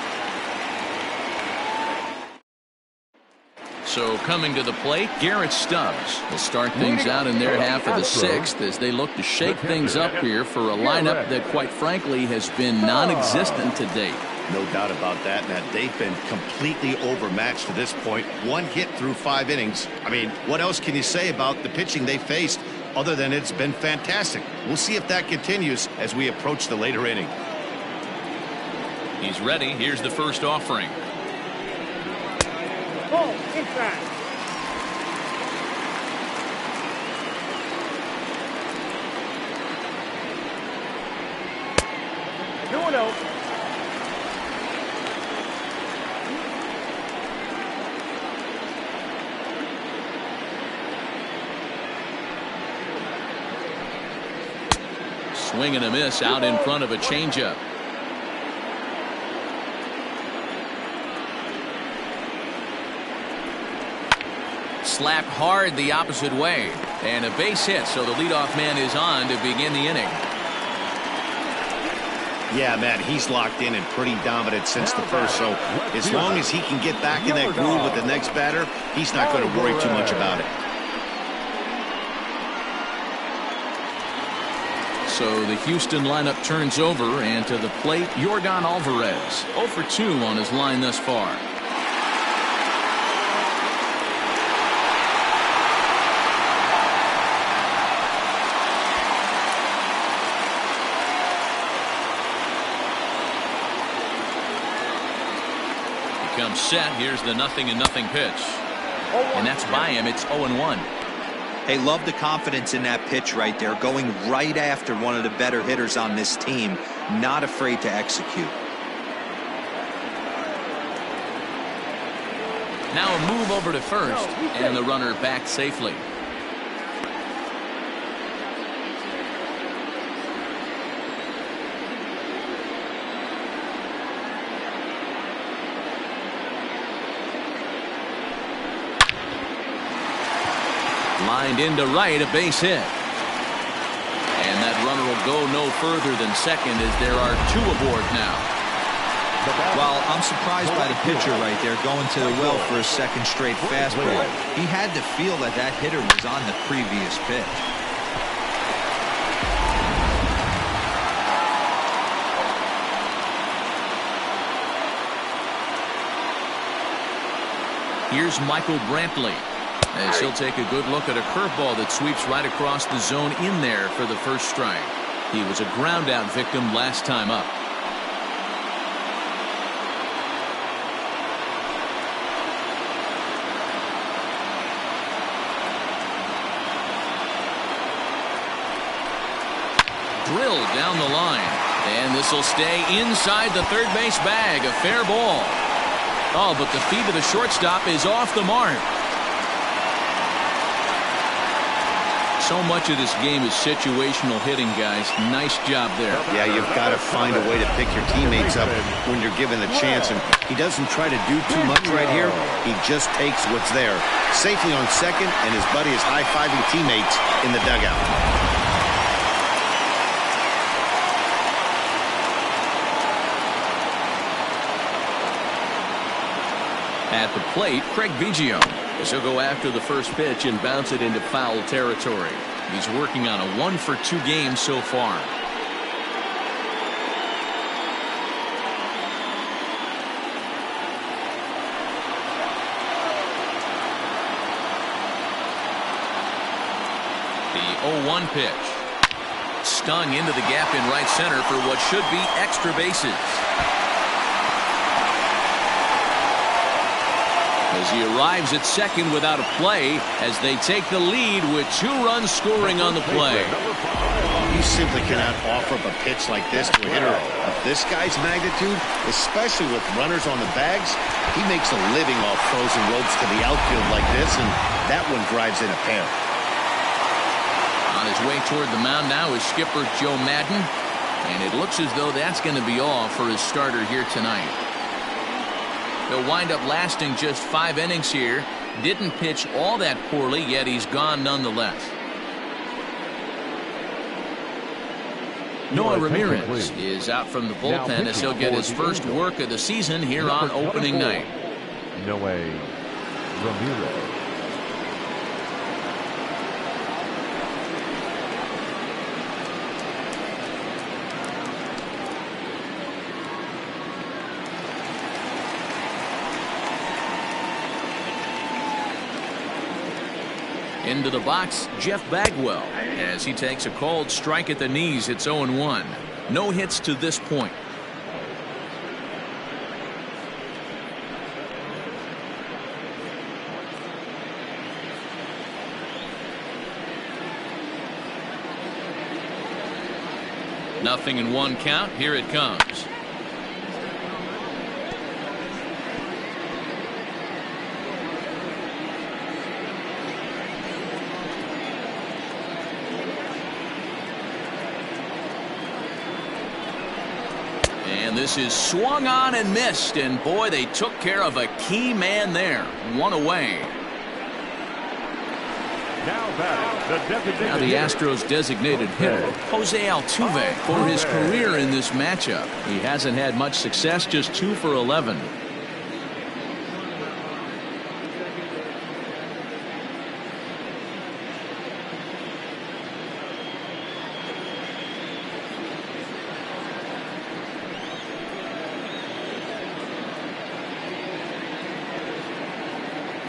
So coming to the plate, Garrett Stubbs will start things out in their half of the 6th as they look to shake things up here for a lineup that quite frankly has been non-existent to date. No doubt about that, Matt. They've been completely overmatched to this point. 1 hit through 5 innings. I mean, what else can you say about the pitching they faced other than it's been fantastic? We'll see if that continues as we approach the later inning. He's ready. Here's the first offering. Ball inside. Swing and a miss out in front of a changeup. Slapped hard the opposite way, and a base hit, so the leadoff man is on to begin the inning. Yeah, Matt, he's locked in and pretty dominant since the first, so as long as he can get back in that groove with the next batter, he's not going to worry too much about it. So the Houston lineup turns over, and to the plate, Yordan Alvarez. 0 for 2 on his line thus far. He comes set. Here's the 0-0 pitch. And that's by him. It's 0-1. Hey, love the confidence in that pitch right there, going right after one of the better hitters on this team, not afraid to execute. Now a move over to first, and the runner back safely. Lined into right, a base hit. And that runner will go no further than second as there are 2 aboard now. Well, I'm surprised by the pitcher right there going to the well for a second straight fastball. He had to feel that that hitter was on the previous pitch. Here's Michael Brantley. As he'll take a good look at a curveball that sweeps right across the zone in there for the first strike. He was a ground out victim last time up. drilled down the line. And this will stay inside the third base bag. A fair ball. Oh, but the feet of the shortstop is off the mark. So much of this game is situational hitting, guys. Nice job there. Yeah, you've got to find a way to pick your teammates up when you're given the chance. And he doesn't try to do too much right here. He just takes what's there. Safely on second, and his buddy is high-fiving teammates in the dugout. At the plate, Craig Biggio. As he'll go after the first pitch and bounce it into foul territory. He's working on a 1-for-2 game so far. The 0-1 pitch. Stung into the gap in right center for what should be extra bases. As he arrives at second without a play as they take the lead with 2 runs scoring on the play. You simply cannot offer up a pitch like this to a hitter of this guy's magnitude, especially with runners on the bags. He makes a living off frozen ropes to the outfield like this, and that one drives in a pair. On his way toward the mound now is skipper Joe Madden, and it looks as though that's going to be all for his starter here tonight. He'll wind up lasting just 5 innings here. Didn't pitch all that poorly, yet he's gone nonetheless. Noah Ramirez is out from the bullpen as he'll get his first work of the season here on opening night. Noah Ramirez. Into the box, Jeff Bagwell, as he takes a called strike at the knees. It's 0-1. No hits to this point. Nothing in 1 count. Here it comes. And this is swung on and missed, and boy, they took care of a key man there. 1 away. Now the Astros designated hitter, Jose Altuve, for his career in this matchup. He hasn't had much success, just 2 for 11.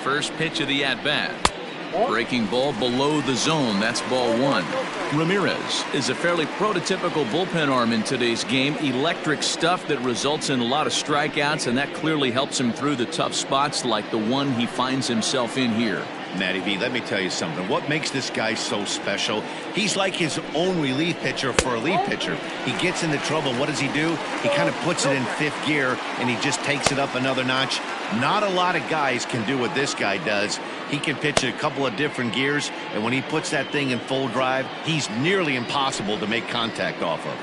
First pitch of the at-bat. Breaking ball below the zone. That's ball 1. Ramirez is a fairly prototypical bullpen arm in today's game. Electric stuff that results in a lot of strikeouts, and that clearly helps him through the tough spots like the one he finds himself in here. Matty V, let me tell you something. What makes this guy so special? He's like his own relief pitcher for a lead pitcher. He gets into trouble. What does he do? He kind of puts it in 5th gear, and he just takes it up another notch. Not a lot of guys can do what this guy does. He can pitch a couple of different gears, and when he puts that thing in full drive, he's nearly impossible to make contact off of.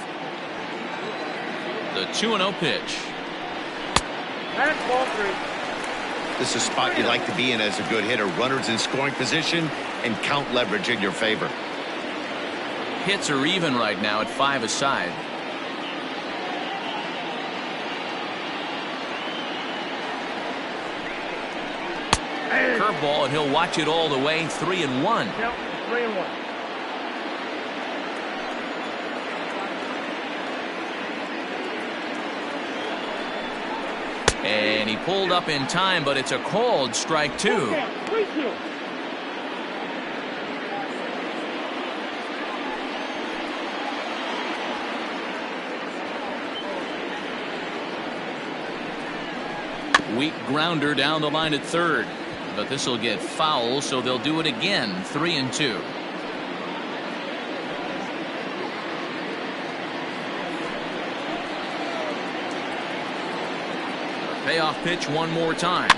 The 2-0 pitch. And ball 3. This is a spot you like to be in as a good hitter. Runners in scoring position and count leverage in your favor. Hits are even right now at 5 aside. Curveball, and he'll watch it all the way. 3-1. Count 3-1. And he pulled up in time, but it's a called strike 2. 3-2. Weak grounder down the line at third, but this will get foul, so they'll do it again. 3-2. Payoff pitch one more time.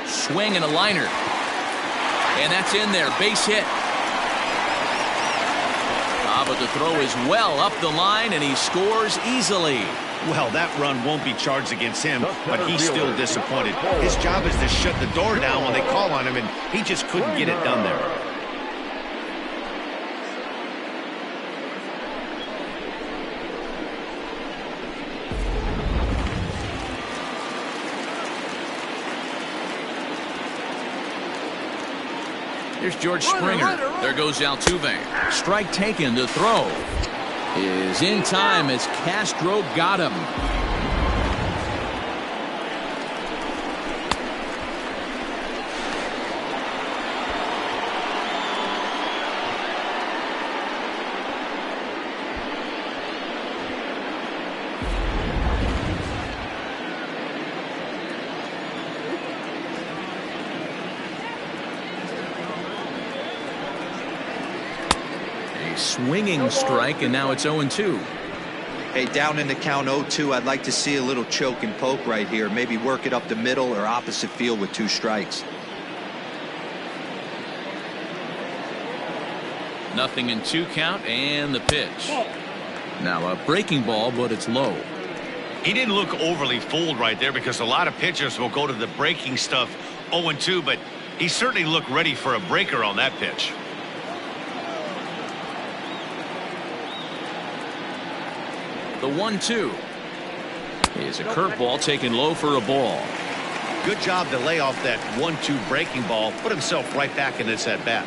Swing and a liner. And that's in there. Base hit. But the throw is well up the line, and he scores easily. Well, that run won't be charged against him, but he's still disappointed. His job is to shut the door down when they call on him, and he just couldn't get it done there. Here's George Springer. There goes Altuve. Strike taken. The throw is in time as Castro got him. Swinging strike, and now it's 0-2. Hey, down in the count 0-2, I'd like to see a little choke and poke right here. Maybe work it up the middle or opposite field with 2 strikes. Nothing in 2 count, and the pitch. Now a breaking ball, but it's low. He didn't look overly fooled right there because a lot of pitchers will go to the breaking stuff 0-2, but he certainly looked ready for a breaker on that pitch. The 1-2 is a curveball taken low for a ball. Good job to lay off that 1-2 breaking ball, put himself right back in this at bat.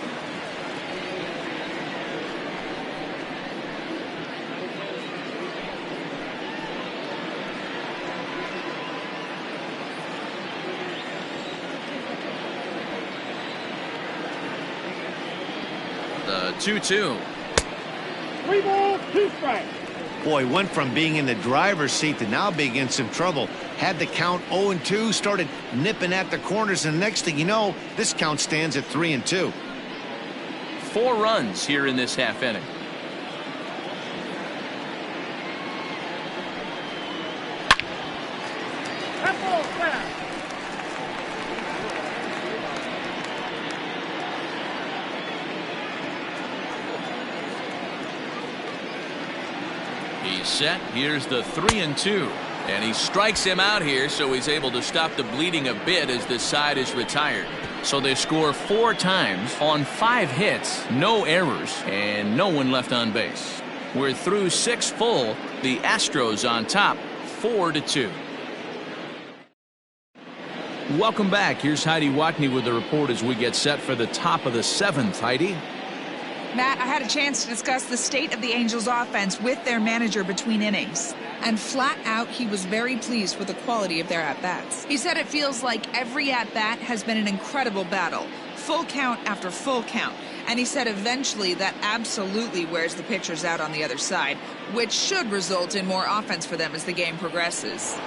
The 2-2. 3 balls, 2 strikes. Boy, went from being in the driver's seat to now being in some trouble. Had the count 0-2, started nipping at the corners, and the next thing you know, this count stands at 3-2. 4 runs here in this half inning. That ball's fast. He's set. Here's the 3-2. And he strikes him out here, so he's able to stop the bleeding a bit as this side is retired. So they score 4 times on 5 hits, no errors, and no one left on base. We're through 6 full. The Astros on top, 4-2. Welcome back. Here's Heidi Watney with the report as we get set for the top of the 7th. Heidi? Matt, I had a chance to discuss the state of the Angels offense with their manager between innings. And flat out, he was very pleased with the quality of their at-bats. He said it feels like every at-bat has been an incredible battle. Full count after full count. And he said eventually that absolutely wears the pitchers out on the other side, which should result in more offense for them as the game progresses.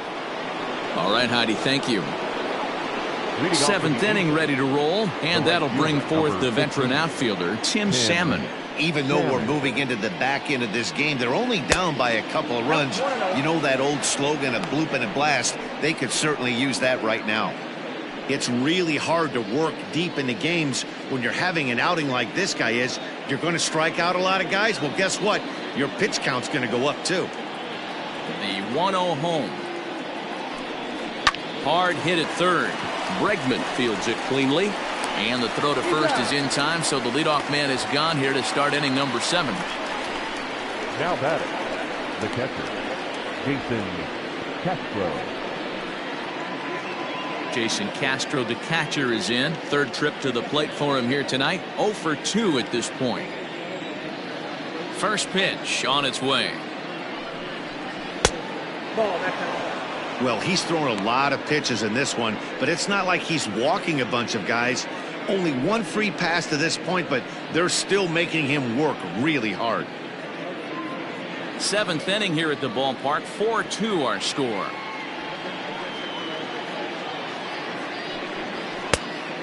All right, Heidi, thank you. 7th inning ready to roll, and that'll bring forth the veteran outfielder, Tim Salmon. Even though we're moving into the back end of this game, they're only down by a couple of runs. You know that old slogan, a bloop and a blast? They could certainly use that right now. It's really hard to work deep into games when you're having an outing like this guy is. You're going to strike out a lot of guys. Well, guess what? Your pitch count's going to go up, too. The 1-0 home. Hard hit at third. Bregman fields it cleanly. And the throw to first is in time, so the leadoff man is gone here to start inning number 7. Now batting, the catcher, Jason Castro. Jason Castro, the catcher, is in. 3rd trip to the plate for him here tonight. 0 for 2 at this point. First pitch on its way. Ball, that's out. Well, he's thrown a lot of pitches in this one, but it's not like he's walking a bunch of guys. Only 1 free pass to this point, but they're still making him work really hard. 7th inning here at the ballpark. 4-2 our score.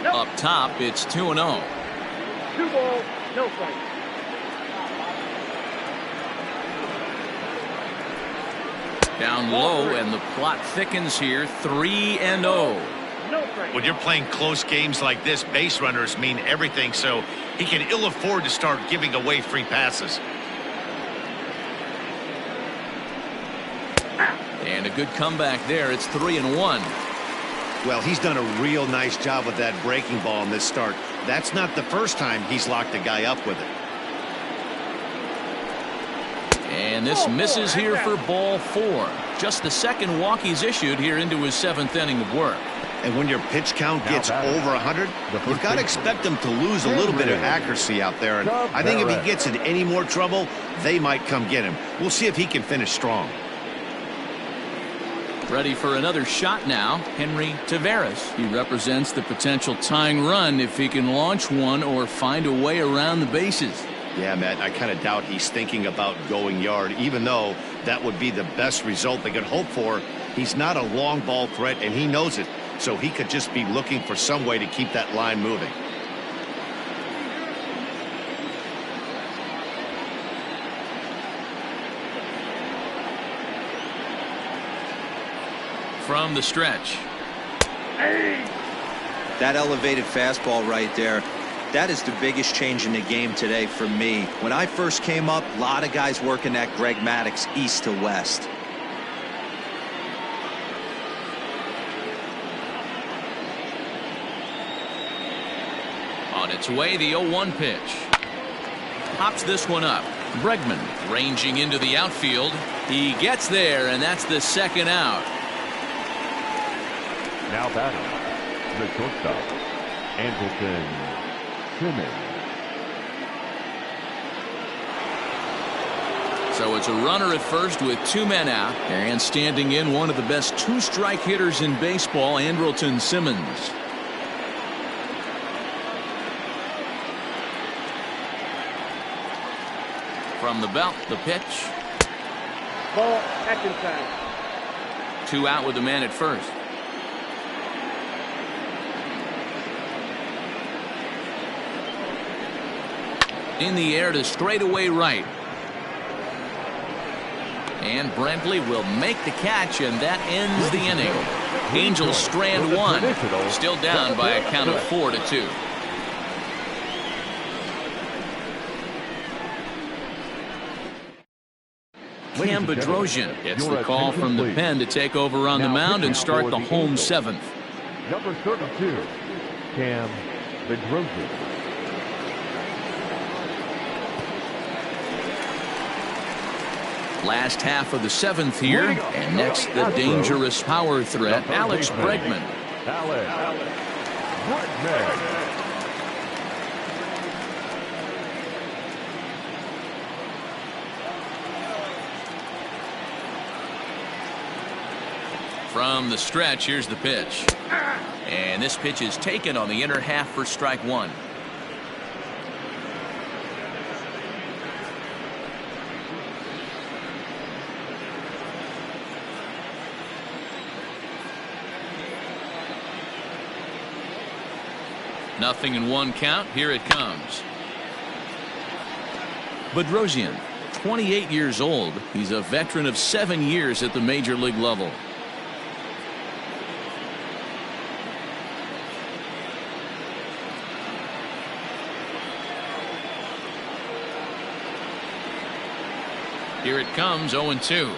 Up top, it's 2-0. 2 balls, no strikes. Down low, and the plot thickens here. 3-0. No strikes. When you're playing close games like this, base runners mean everything, so he can ill afford to start giving away free passes. And a good comeback there. It's 3-1. Well, he's done a real nice job with that breaking ball in this start. That's not the first time he's locked a guy up with it. And this misses here for ball 4. Just the second walk he's issued here into his 7th inning of work. And when your pitch count gets over 100, you've got to expect him to lose a little bit of accuracy out there. And I think if he gets in any more trouble, they might come get him. We'll see if he can finish strong. Ready for another shot now, Henry Taveras. He represents the potential tying run if he can launch one or find a way around the bases. Yeah, Matt, I kind of doubt he's thinking about going yard, even though that would be the best result they could hope for. He's not a long ball threat, and he knows it, so he could just be looking for some way to keep that line moving. From the stretch. That elevated fastball right there, that is the biggest change in the game today for me. When I first came up, a lot of guys working that Greg Maddux east to west. On its way, the 0-1 pitch. Pops this one up. Bregman ranging into the outfield. He gets there, and that's the second out. Now batting, the shortstop, Anderson Simmons. So it's a runner at first with 2 men out, and standing in one of the best 2-strike hitters in baseball, Andrelton Simmons. From the belt, the pitch. Ball, that's inside. 2 out with the man at first. In the air to straightaway right. And Brentley will make the catch, and that ends the inning. Angels strand 1. Still down by a count of 4-2. Cam Bedrosian gets the call from the pen to take over on the mound and start the home 7th. Number 32, Cam Bedrosian. Last half of the 7th here, and next the dangerous power threat, Alex Bregman. Alex Bregman. From the stretch, here's the pitch. And this pitch is taken on the inner half for strike 1. Nothing in 1 count. Here it comes. Bedrosian, 28 years old. He's a veteran of 7 years at the major league level. Here it comes, 0-2.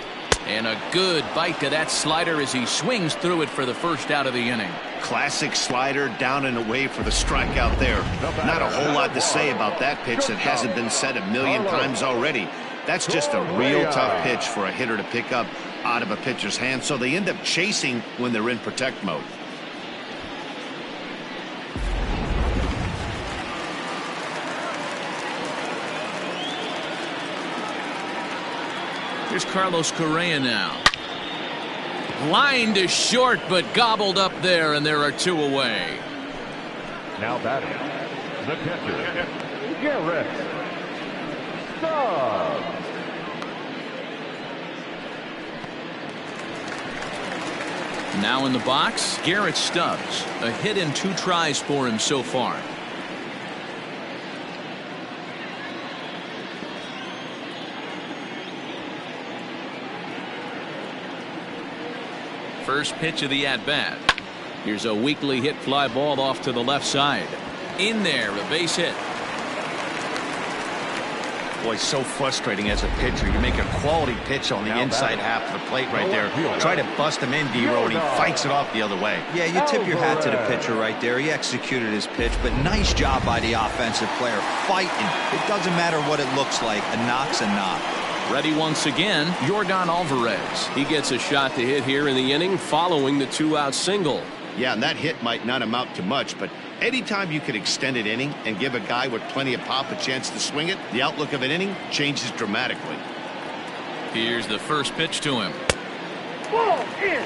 And a good bite to that slider as he swings through it for the first out of the inning. Classic slider, down and away for the strikeout there. Not a whole lot to say about that pitch that hasn't been said a million times already. That's just a real tough pitch for a hitter to pick up out of a pitcher's hand, so they end up chasing when they're in protect mode. Here's Carlos Correa now. Line to short, but gobbled up there, and there are 2 away. Now batting, the catcher, Garrett Stubbs. Now in the box, Garrett Stubbs. A hit and 2 tries for him so far. First pitch of the at-bat. Here's a weakly hit fly ball off to the left side. In there, a base hit. Boy, so frustrating as a pitcher. You make a quality pitch on the inside half of the plate right there. Try to bust him in, D-Row, and he fights it off the other way. Yeah, you tip your hat to the pitcher right there. He executed his pitch, but nice job by the offensive player fighting. It doesn't matter what it looks like. A knock's a knock. Ready once again, Yordan Alvarez. He gets a shot to hit here in the inning following the 2-out single. Yeah, and that hit might not amount to much, but anytime you can extend an inning and give a guy with plenty of pop a chance to swing it, the outlook of an inning changes dramatically. Here's the first pitch to him. Ball in.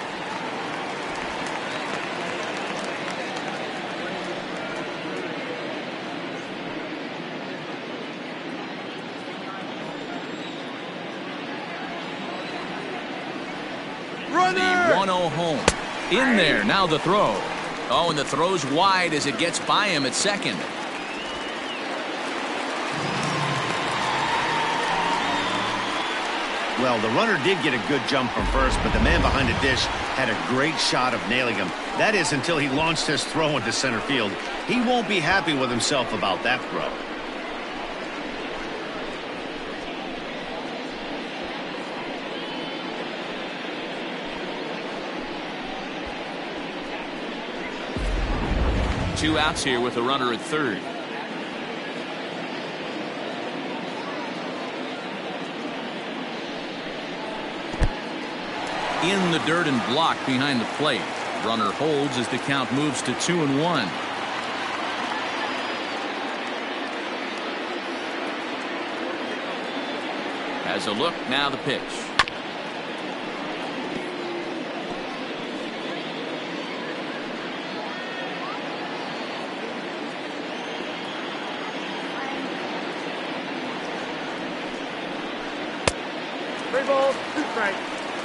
The 1-0 home. In there, now the throw. Oh, and the throw's wide as it gets by him at second. Well, the runner did get a good jump from first, but the man behind the dish had a great shot of nailing him. That is until he launched his throw into center field. He won't be happy with himself about that throw. Two outs here with a runner at third. In the dirt and blocked behind the plate. Runner holds as the count moves to 2-1. Has a look, now the pitch.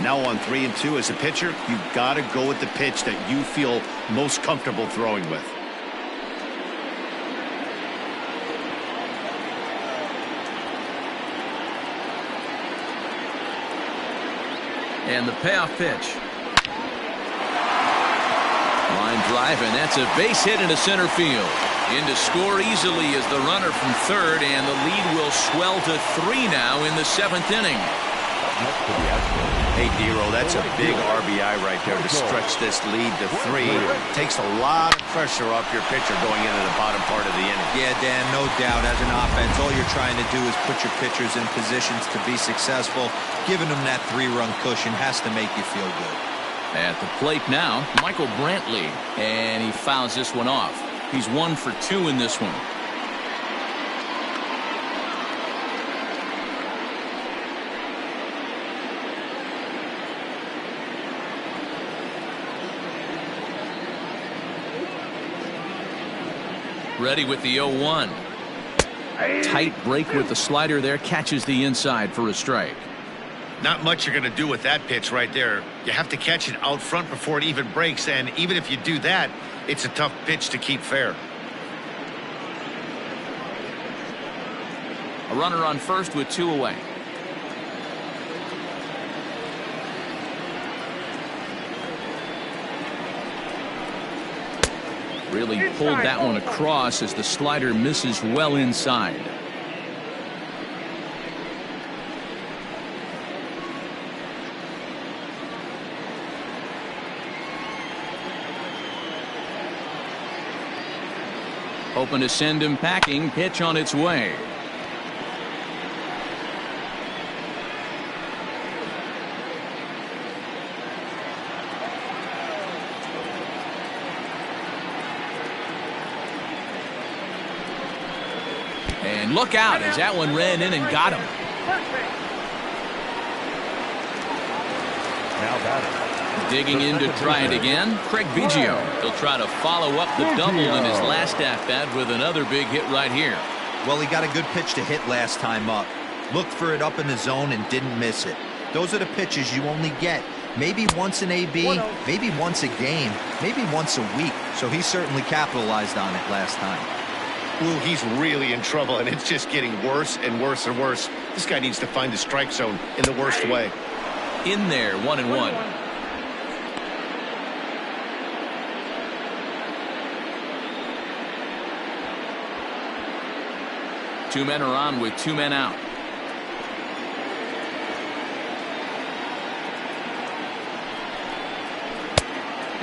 Now on 3-2 as a pitcher, you've got to go with the pitch that you feel most comfortable throwing with. And the payoff pitch. Line drive, and that's a base hit into center field. In to score easily is the runner from third, and the lead will swell to 3 now in the 7th inning. Hey, D-Row, that's a big RBI right there to stretch this lead to 3. Takes a lot of pressure off your pitcher going into the bottom part of the inning. Yeah, Dan, no doubt. As an offense, all you're trying to do is put your pitchers in positions to be successful. Giving them that 3-run cushion has to make you feel good. At the plate now, Michael Brantley, and he fouls this one off. He's 1 for 2 in this one. Ready with the 0-1. Tight break with the slider there, catches the inside for a strike. Not much you're going to do with that pitch right there. You have to catch it out front before it even breaks, and even if you do that, it's a tough pitch to keep fair. A runner on first with 2 away. Really pulled that one across as the slider misses well inside. Hoping to send him packing. Pitch on its way. And look out as that one ran in and got him. Now batting. Digging in to try it again, Craig Biggio. He'll try to follow up the double in his last at-bat with another big hit right here. Well, he got a good pitch to hit last time up. Looked for it up in the zone and didn't miss it. Those are the pitches you only get Maybe once an AB, maybe once a game, maybe once a week. So he certainly capitalized on it last time. Ooh, he's really in trouble, and it's just getting worse and worse and worse. This guy needs to find the strike zone in the worst way. In there, 1-1. Two men are on with two men out.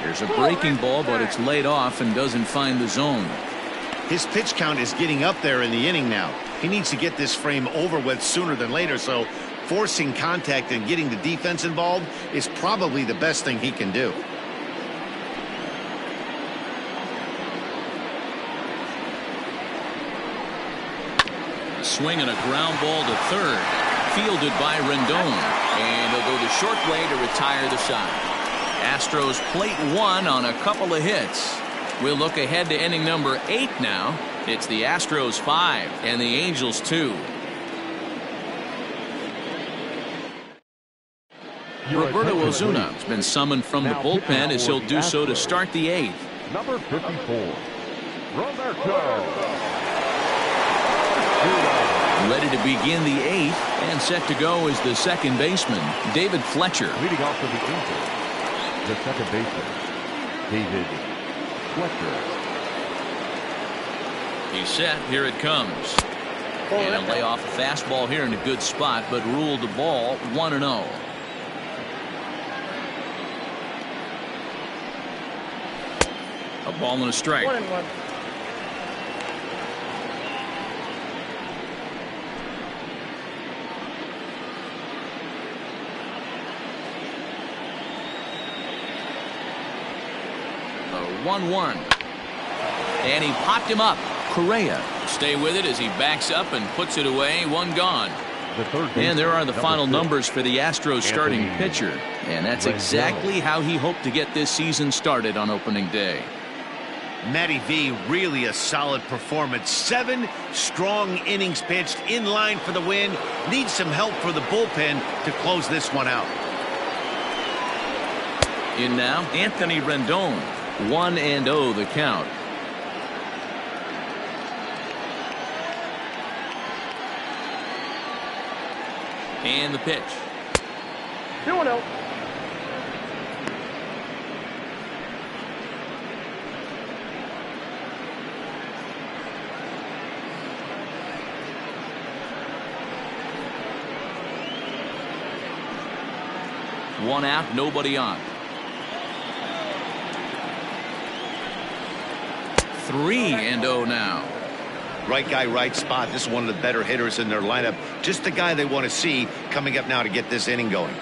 There's a breaking ball, but it's laid off and doesn't find the zone. His pitch count is getting up there in the inning now. He needs to get this frame over with sooner than later, so forcing contact and getting the defense involved is probably the best thing he can do. A swing and a ground ball to third. Fielded by Rendon. And he'll go the short way to retire the side. Astros plate one on a couple of hits. We'll look ahead to inning number 8 now. It's the Astros 5 and the Angels 2. Roberto Ozuna has been summoned from the bullpen as he'll do so to start the 8th. Number 54, Roberto. Ready to begin the 8th and set to go is the second baseman, David Fletcher. Leading off for the Angels, the second baseman, David Fletcher. He's set. Here it comes. And he'll lay off a fastball here in a good spot, but ruled the ball 1-0. A ball and a strike. 1-1. A 1-1. And he popped him up. Correa stay with it as he backs up and puts it away. One gone. And there are the final numbers for the Astros starting pitcher. And that's exactly how he hoped to get this season started on opening day. Matty V, really a solid performance. 7 strong innings pitched, in line for the win. Needs some help for the bullpen to close this one out. In now, Anthony Rendon. 1-0 the count. And the pitch. 2-0. One out, nobody on. 3-0 now. Right guy, right spot. This is one of the better hitters in their lineup. Just the guy they want to see coming up now to get this inning going.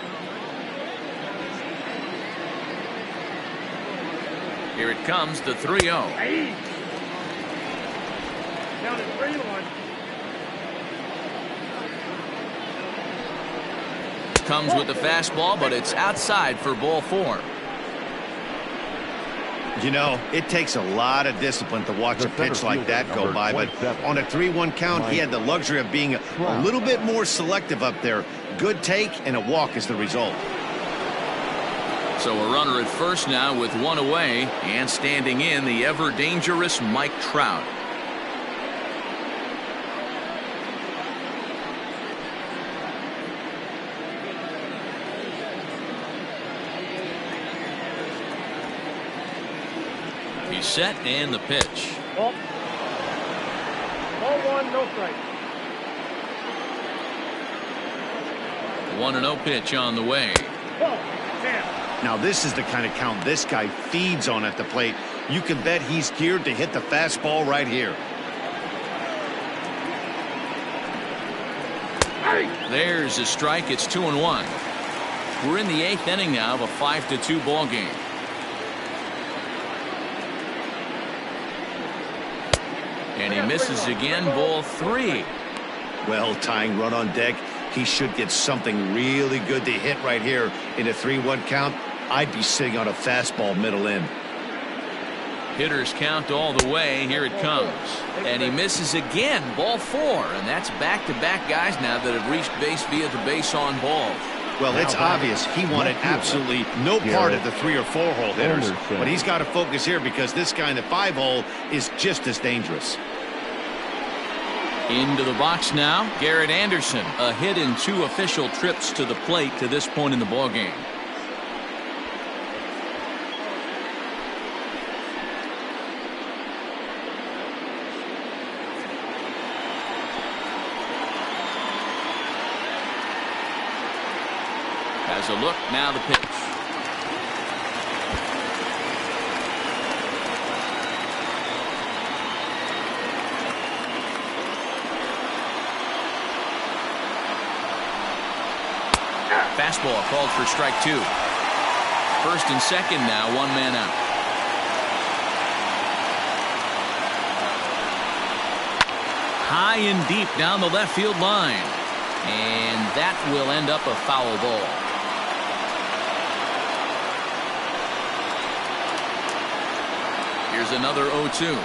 Here it comes, the 3-0. Down to 3-1. Comes with the fastball, but it's outside for ball 4. You know, it takes a lot of discipline to watch a pitch like that go by, but on a 3-1 count, he had the luxury of being a little bit more selective up there. Good take and a walk is the result. So a runner at first now with one away, and standing in the ever dangerous Mike Trout. He's set, and the pitch. Ball 1, no strike. 1-0 pitch on the way. Ball 10. Now this is the kind of count this guy feeds on at the plate. You can bet he's geared to hit the fastball right here. There's a strike. It's 2-1. We're in the 8th inning now of a 5-2 ball game. And he misses again. Ball 3. Well, tying run on deck. He should get something really good to hit right here in a 3-1 count. I'd be sitting on a fastball middle in. Hitters count all the way. Here it comes. And he misses again. Ball 4. And that's back-to-back guys now that have reached base via the base on balls. Well, it's obvious he wanted absolutely no part of the 3 or 4 hole hitters, but he's got to focus here because this guy in the 5 hole is just as dangerous. Into the box now, Garrett Anderson, a hit in 2 official trips to the plate to this point in the ballgame. Has a look, now the pitch. Fastball called for strike 2. First and second now, 1 man out. High and deep down the left field line. And that will end up a foul ball. Here's another 0-2.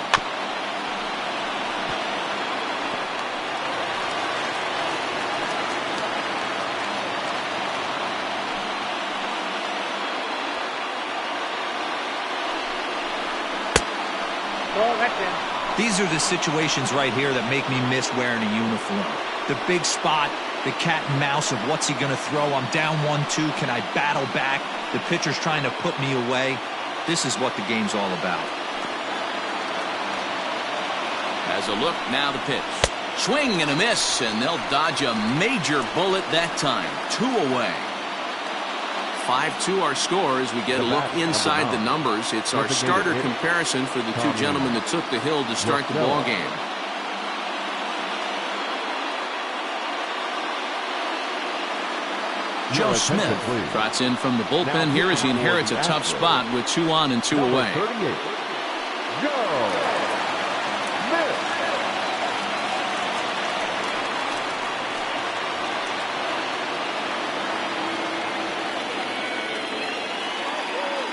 These are the situations right here that make me miss wearing a uniform. The big spot, the cat and mouse of what's he going to throw. I'm down 1-2. Can I battle back? The pitcher's trying to put me away. This is what the game's all about. Has a look, now the pitch. Swing and a miss, and they'll dodge a major bullet that time. 2 away. 5-2 our score as we get a look inside the numbers. It's our starter comparison for the 2 gentlemen that took the hill to start the ball game. Joe Smith trots in from the bullpen here as he inherits a tough spot with 2 on and 2 away.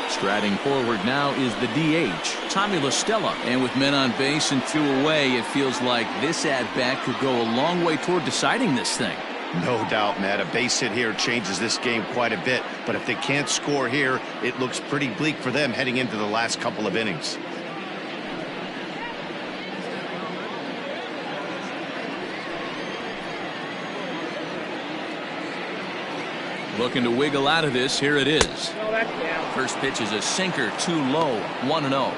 Striding forward now is the DH, Tommy La Stella. And with men on base and 2 away, it feels like this at-bat could go a long way toward deciding this thing. No doubt, Matt. A base hit here changes this game quite a bit. But if they can't score here, it looks pretty bleak for them heading into the last couple of innings. Looking to wiggle out of this. Here it is. First pitch is a sinker, too low. 1-0.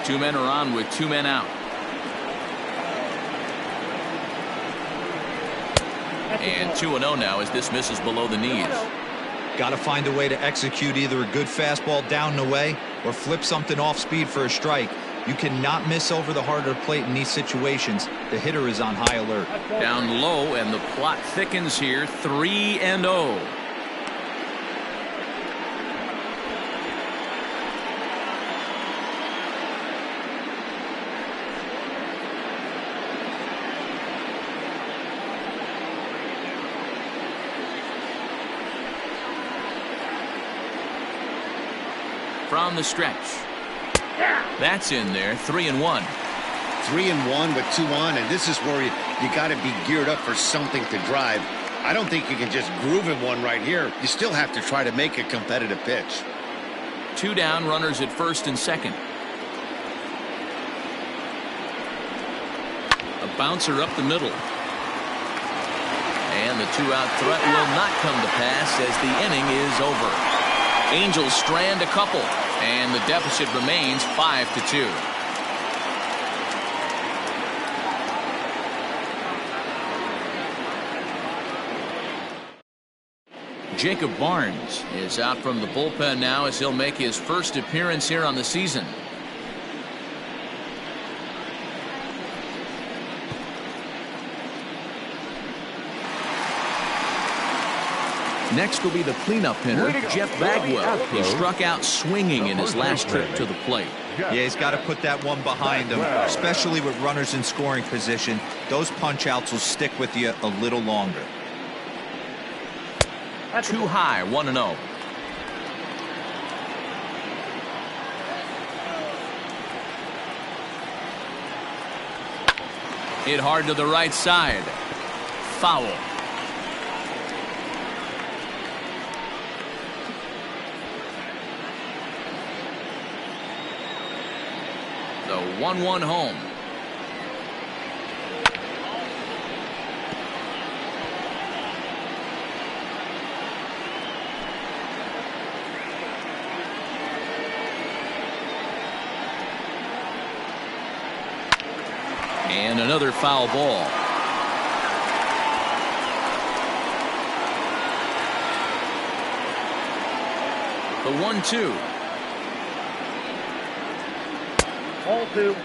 Two men are on with 2 men out. And 2-0 now as this misses below the knees. Got to find a way to execute either a good fastball down and away or flip something off speed for a strike. You cannot miss over the heart of the plate in these situations. The hitter is on high alert. Down low, and the plot thickens here. 3-0. From the stretch. That's in there. 3-1. 3-1 with 2 on, and this is where you got to be geared up for something to drive. I don't think you can just groove him one right here. You still have to try to make a competitive pitch. 2 down, runners at first and second. A bouncer up the middle. And the 2-out threat will not come to pass as the inning is over. Angels strand a couple, and the deficit remains 5-2. Jacob Barnes is out from the bullpen now as he'll make his first appearance here on the season. Next will be the cleanup hitter, Jeff Bagwell. He struck out swinging in his last trip to the plate. Yeah, he's got to put that one behind him, especially with runners in scoring position. Those punch-outs will stick with you a little longer. Too high, 1-0. Hit hard to the right side. Foul. The 1-1 home. And another foul ball. The 1-2. All two.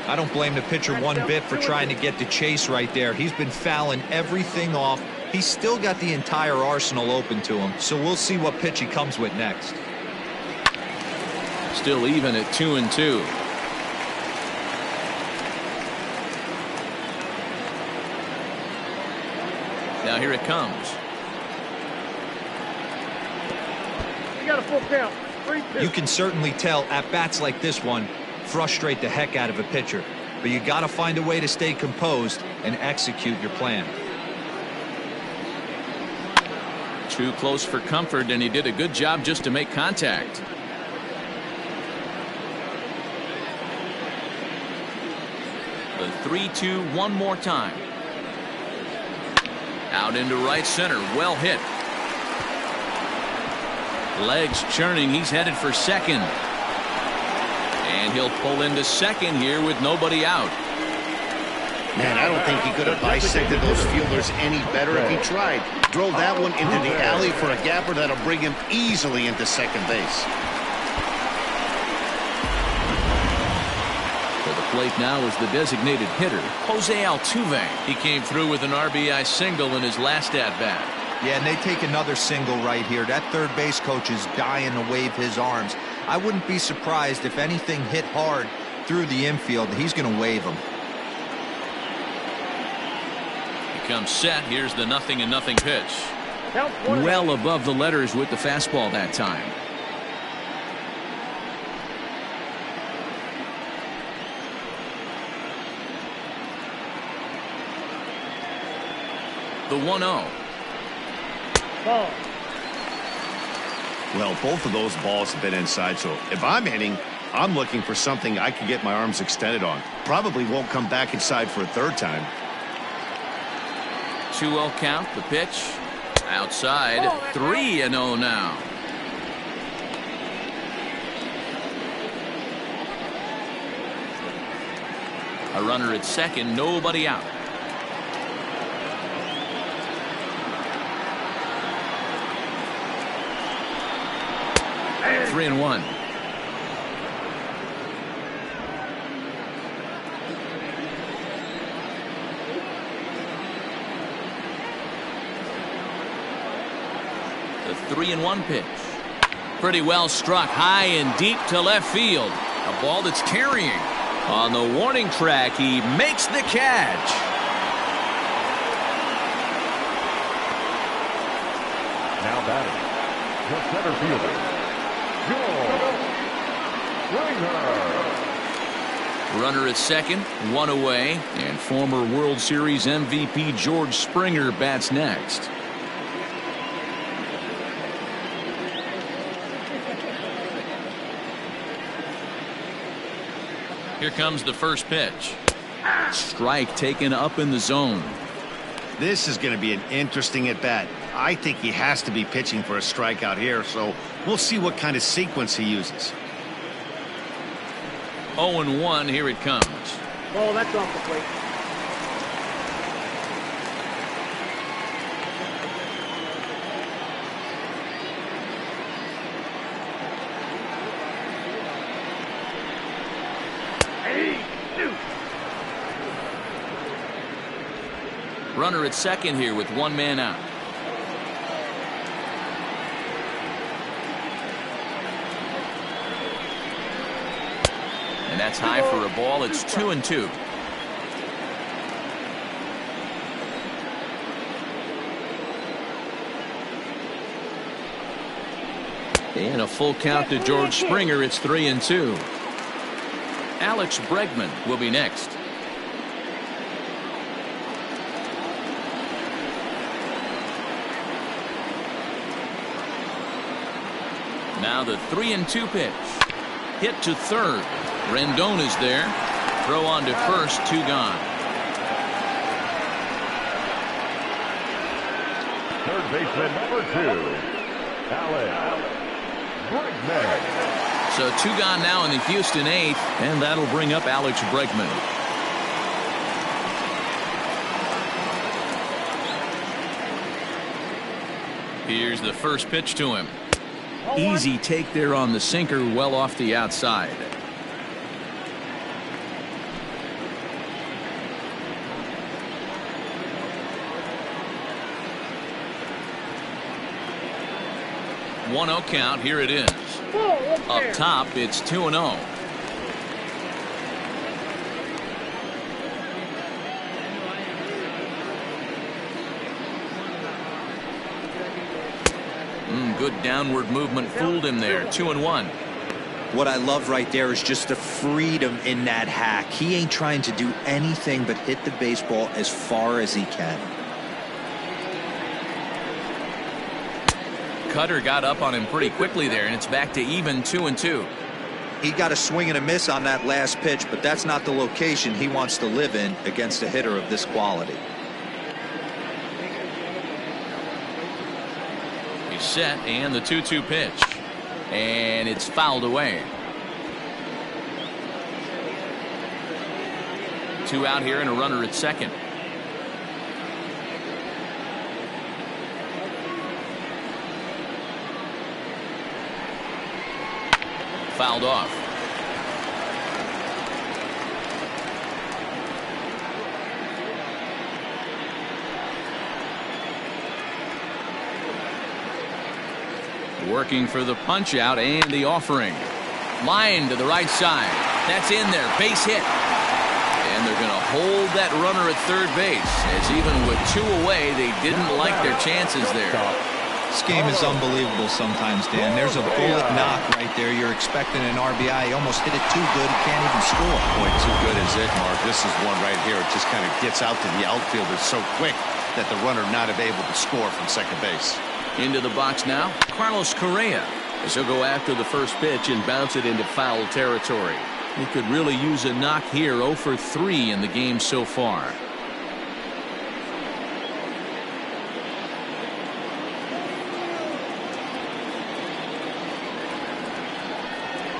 I don't blame the pitcher one bit for trying to get the chase right there. He's been fouling everything off. He's still got the entire arsenal open to him, so we'll see what pitch he comes with next. Still even at 2-2. Now here it comes. You got a full count. 3-2. You can certainly tell at bats like this one frustrate the heck out of a pitcher, but you got to find a way to stay composed and execute your plan. Too close for comfort, and he did a good job just to make contact. The 3-2 one more time. Out into right center. Well hit. Legs churning. He's headed for second. And he'll pull into second here with nobody out. Man, I don't think he could have bisected those fielders any better if he tried. Drove that one into the alley for a gapper that'll bring him easily into second base. For the plate now is the designated hitter, Jose Altuve. He came through with an RBI single in his last at-bat. Yeah, and they take another single right here. That third base coach is dying to wave his arms. I wouldn't be surprised if anything hit hard through the infield. He's going to wave them. He comes set. Here's the 0-0 pitch. Count 1. Well above the letters with the fastball that time. The 1-0. Ball. Well, both of those balls have been inside, so if I'm hitting, I'm looking for something I can get my arms extended on. Probably won't come back inside for a third time. 2-0 count. The pitch. Outside. 3-0 now. A runner at second. Nobody out. Three and one. The 3-1 pitch. Pretty well struck high and deep to left field. A ball that's carrying. On the warning track, he makes the catch. Now batting, the center fielder, Runner at second, one away, and former World Series MVP George Springer bats next. Here comes the first pitch. Strike taken up in the zone. This is going to be an interesting at-bat. I think he has to be pitching for a strikeout here, so we'll see what kind of sequence he uses. 0-1, here it comes. Ball, that's off the plate. Runner at second here with one man out. And that's high for a ball. It's 2-2. And a full count to George Springer. It's 3-2. Alex Bregman will be next. Now the 3-2 pitch. Hit to third. Rendon is there. Throw on to first. 2 gone. Third baseman number 2, Alex Bregman. So 2 gone now in the Houston 8th, and that'll bring up Alex Bregman. Here's the first pitch to him. Easy take there on the sinker, well off the outside. One 0 count. Here it is. Up top, it's 2-0. Good downward movement fooled him there. 2-1. What I love right there is just the freedom in that hack. He ain't trying to do anything but hit the baseball as far as he can. Cutter got up on him pretty quickly there, and it's back to even 2-2. He got a swing and a miss on that last pitch, but that's not the location he wants to live in against a hitter of this quality. He's set, and the 2-2 pitch. And it's fouled away. 2 out here and a runner at second. Fouled off. Working for the punch out and the offering. Line to the right side. That's in there. Base hit. And they're going to hold that runner at third base, as even with 2 away, they didn't like their chances there. This game is unbelievable sometimes, Dan. There's a bullet knock right there. You're expecting an RBI. He almost hit it too good. He can't even score. Boy, too good is it, Mark. This is one right here. It just kind of gets out to the outfielder so quick that the runner not able to score from second base. Into the box now, Carlos Correa, as he'll go after the first pitch and bounce it into foul territory. He could really use a knock here. 0 for 3 in the game so far.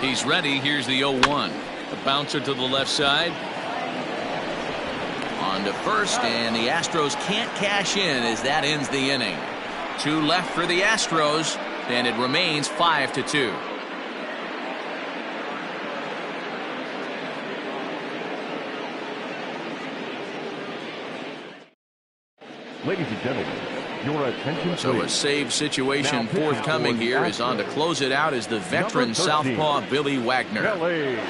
He's ready. Here's the 0-1. The bouncer to the left side. On to first, and the Astros can't cash in as that ends the inning. 2 left for the Astros, and it remains 5-2. Ladies and gentlemen, your attention So please. a save situation forthcoming here is on to close it out is the veteran southpaw Billy Wagner. Billy Wagner.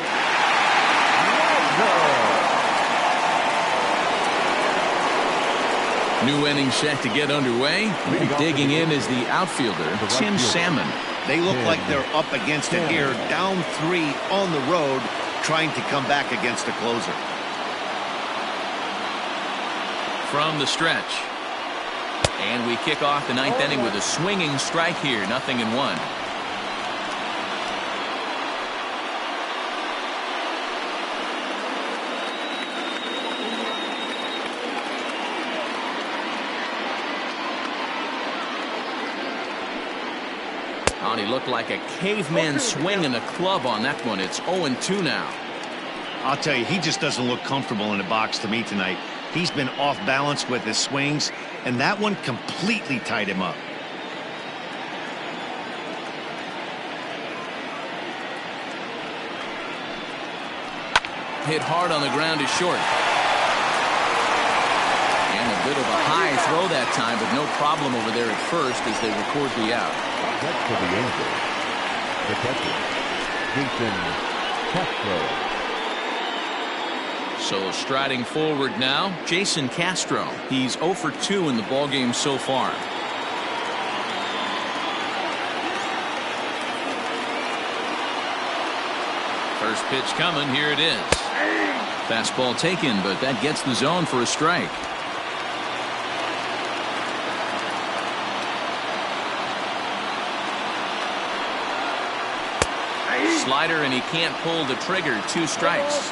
New inning set to get underway. Digging in is the outfielder, Tim Salmon. They look like they're up against it here, down 3 on the road, trying to come back against a closer. From the stretch. And we kick off the 9th inning with a swinging strike here, 0-1. Oh, he looked like a caveman swinging a club on that one. It's 0-2 now. I'll tell you, he just doesn't look comfortable in the box to me tonight. He's been off balance with his swings, and that one completely tied him up. Hit hard on the ground is short. And a bit of a high throw that time, but no problem over there at first as they record the out. Next for the Angels, the catcher, Jason Castro. So striding forward now, Jason Castro. He's 0 for 2 in the ballgame so far. First pitch coming. Here it is. Fastball taken, but that gets the zone for a strike. slider, and he can't pull the trigger. 2 strikes.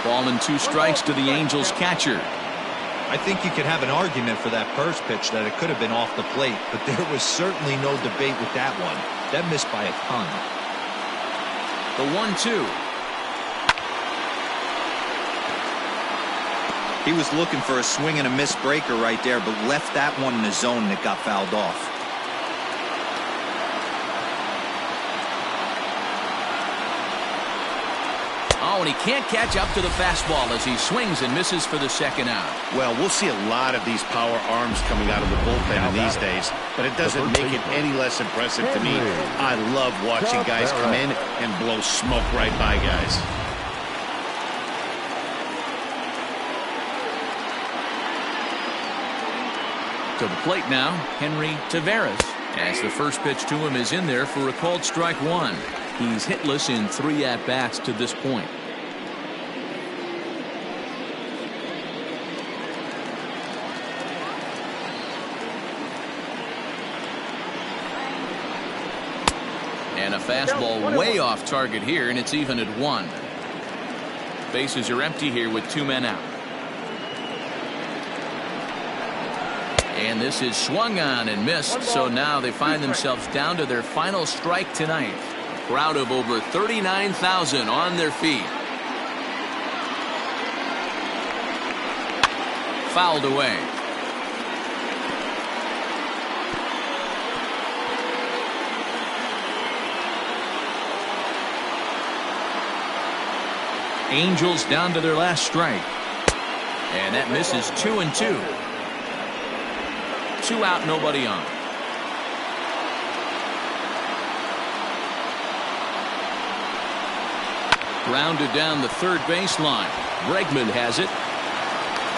Ball and 2 strikes to the Angels catcher. I think you could have an argument for that first pitch that it could have been off the plate, but there was certainly no debate with that one. That missed by a ton. The 1-2. He was looking for a swing and a miss breaker right there, but left that one in the zone and it got fouled off. Oh, and he can't catch up to the fastball as he swings and misses for the second out. Well, we'll see a lot of these power arms coming out of the bullpen in these days, but it doesn't make it any less impressive to me. I love watching guys come in and blow smoke right by guys. To the plate now, Henry Taveras, as the first pitch to him is in there for a called strike 1. He's hitless in 3 at-bats to this point. And a fastball way off target here, and it's even at 1. Bases are empty here with 2 men out. And this is swung on and missed, so now they find themselves down to their final strike tonight. A crowd of over 39,000 on their feet. Fouled away. Angels down to their last strike. And that misses 2-2. 2 out, nobody on. Grounded down the third baseline. Bregman has it.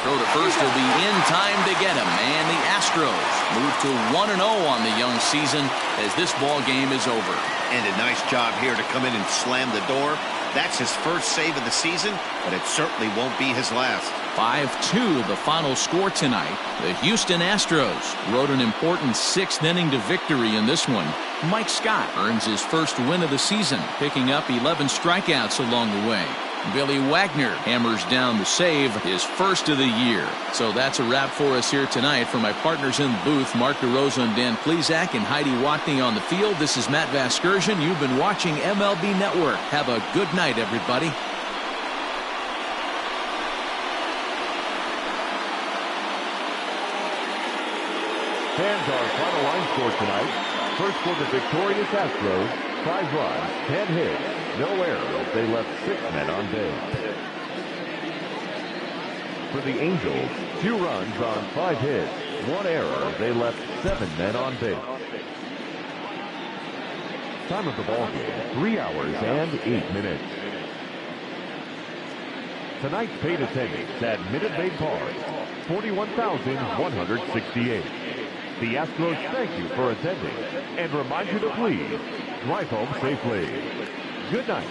Throw to first will be in time to get him. And the Astros move to 1-0 on the young season as this ball game is over. And a nice job here to come in and slam the door. That's his first save of the season, but it certainly won't be his last. 5-2 the final score tonight. The Houston Astros rode an important 6th inning to victory in this one. Mike Scott earns his first win of the season, picking up 11 strikeouts along the way. Billy Wagner hammers down the save, his first of the year. So that's a wrap for us here tonight. For my partners in the booth, Mark DeRosa and Dan Plesac, and Heidi Watney on the field, this is Matt Vasgersian. You've been watching MLB Network. Have a good night, everybody. Fans, our final line score tonight. First for the victorious Astros, 5 runs, 10 hits, no errors. They left 6 men on base. For the Angels, 2 runs on 5 hits, 1 error. They left 7 men on base. Time of the ball game, 3 hours and 8 minutes. Tonight's paid attendance at Minute Maid Park, 41,168. The Astros thank you for attending and remind you to please drive home safely. Good night.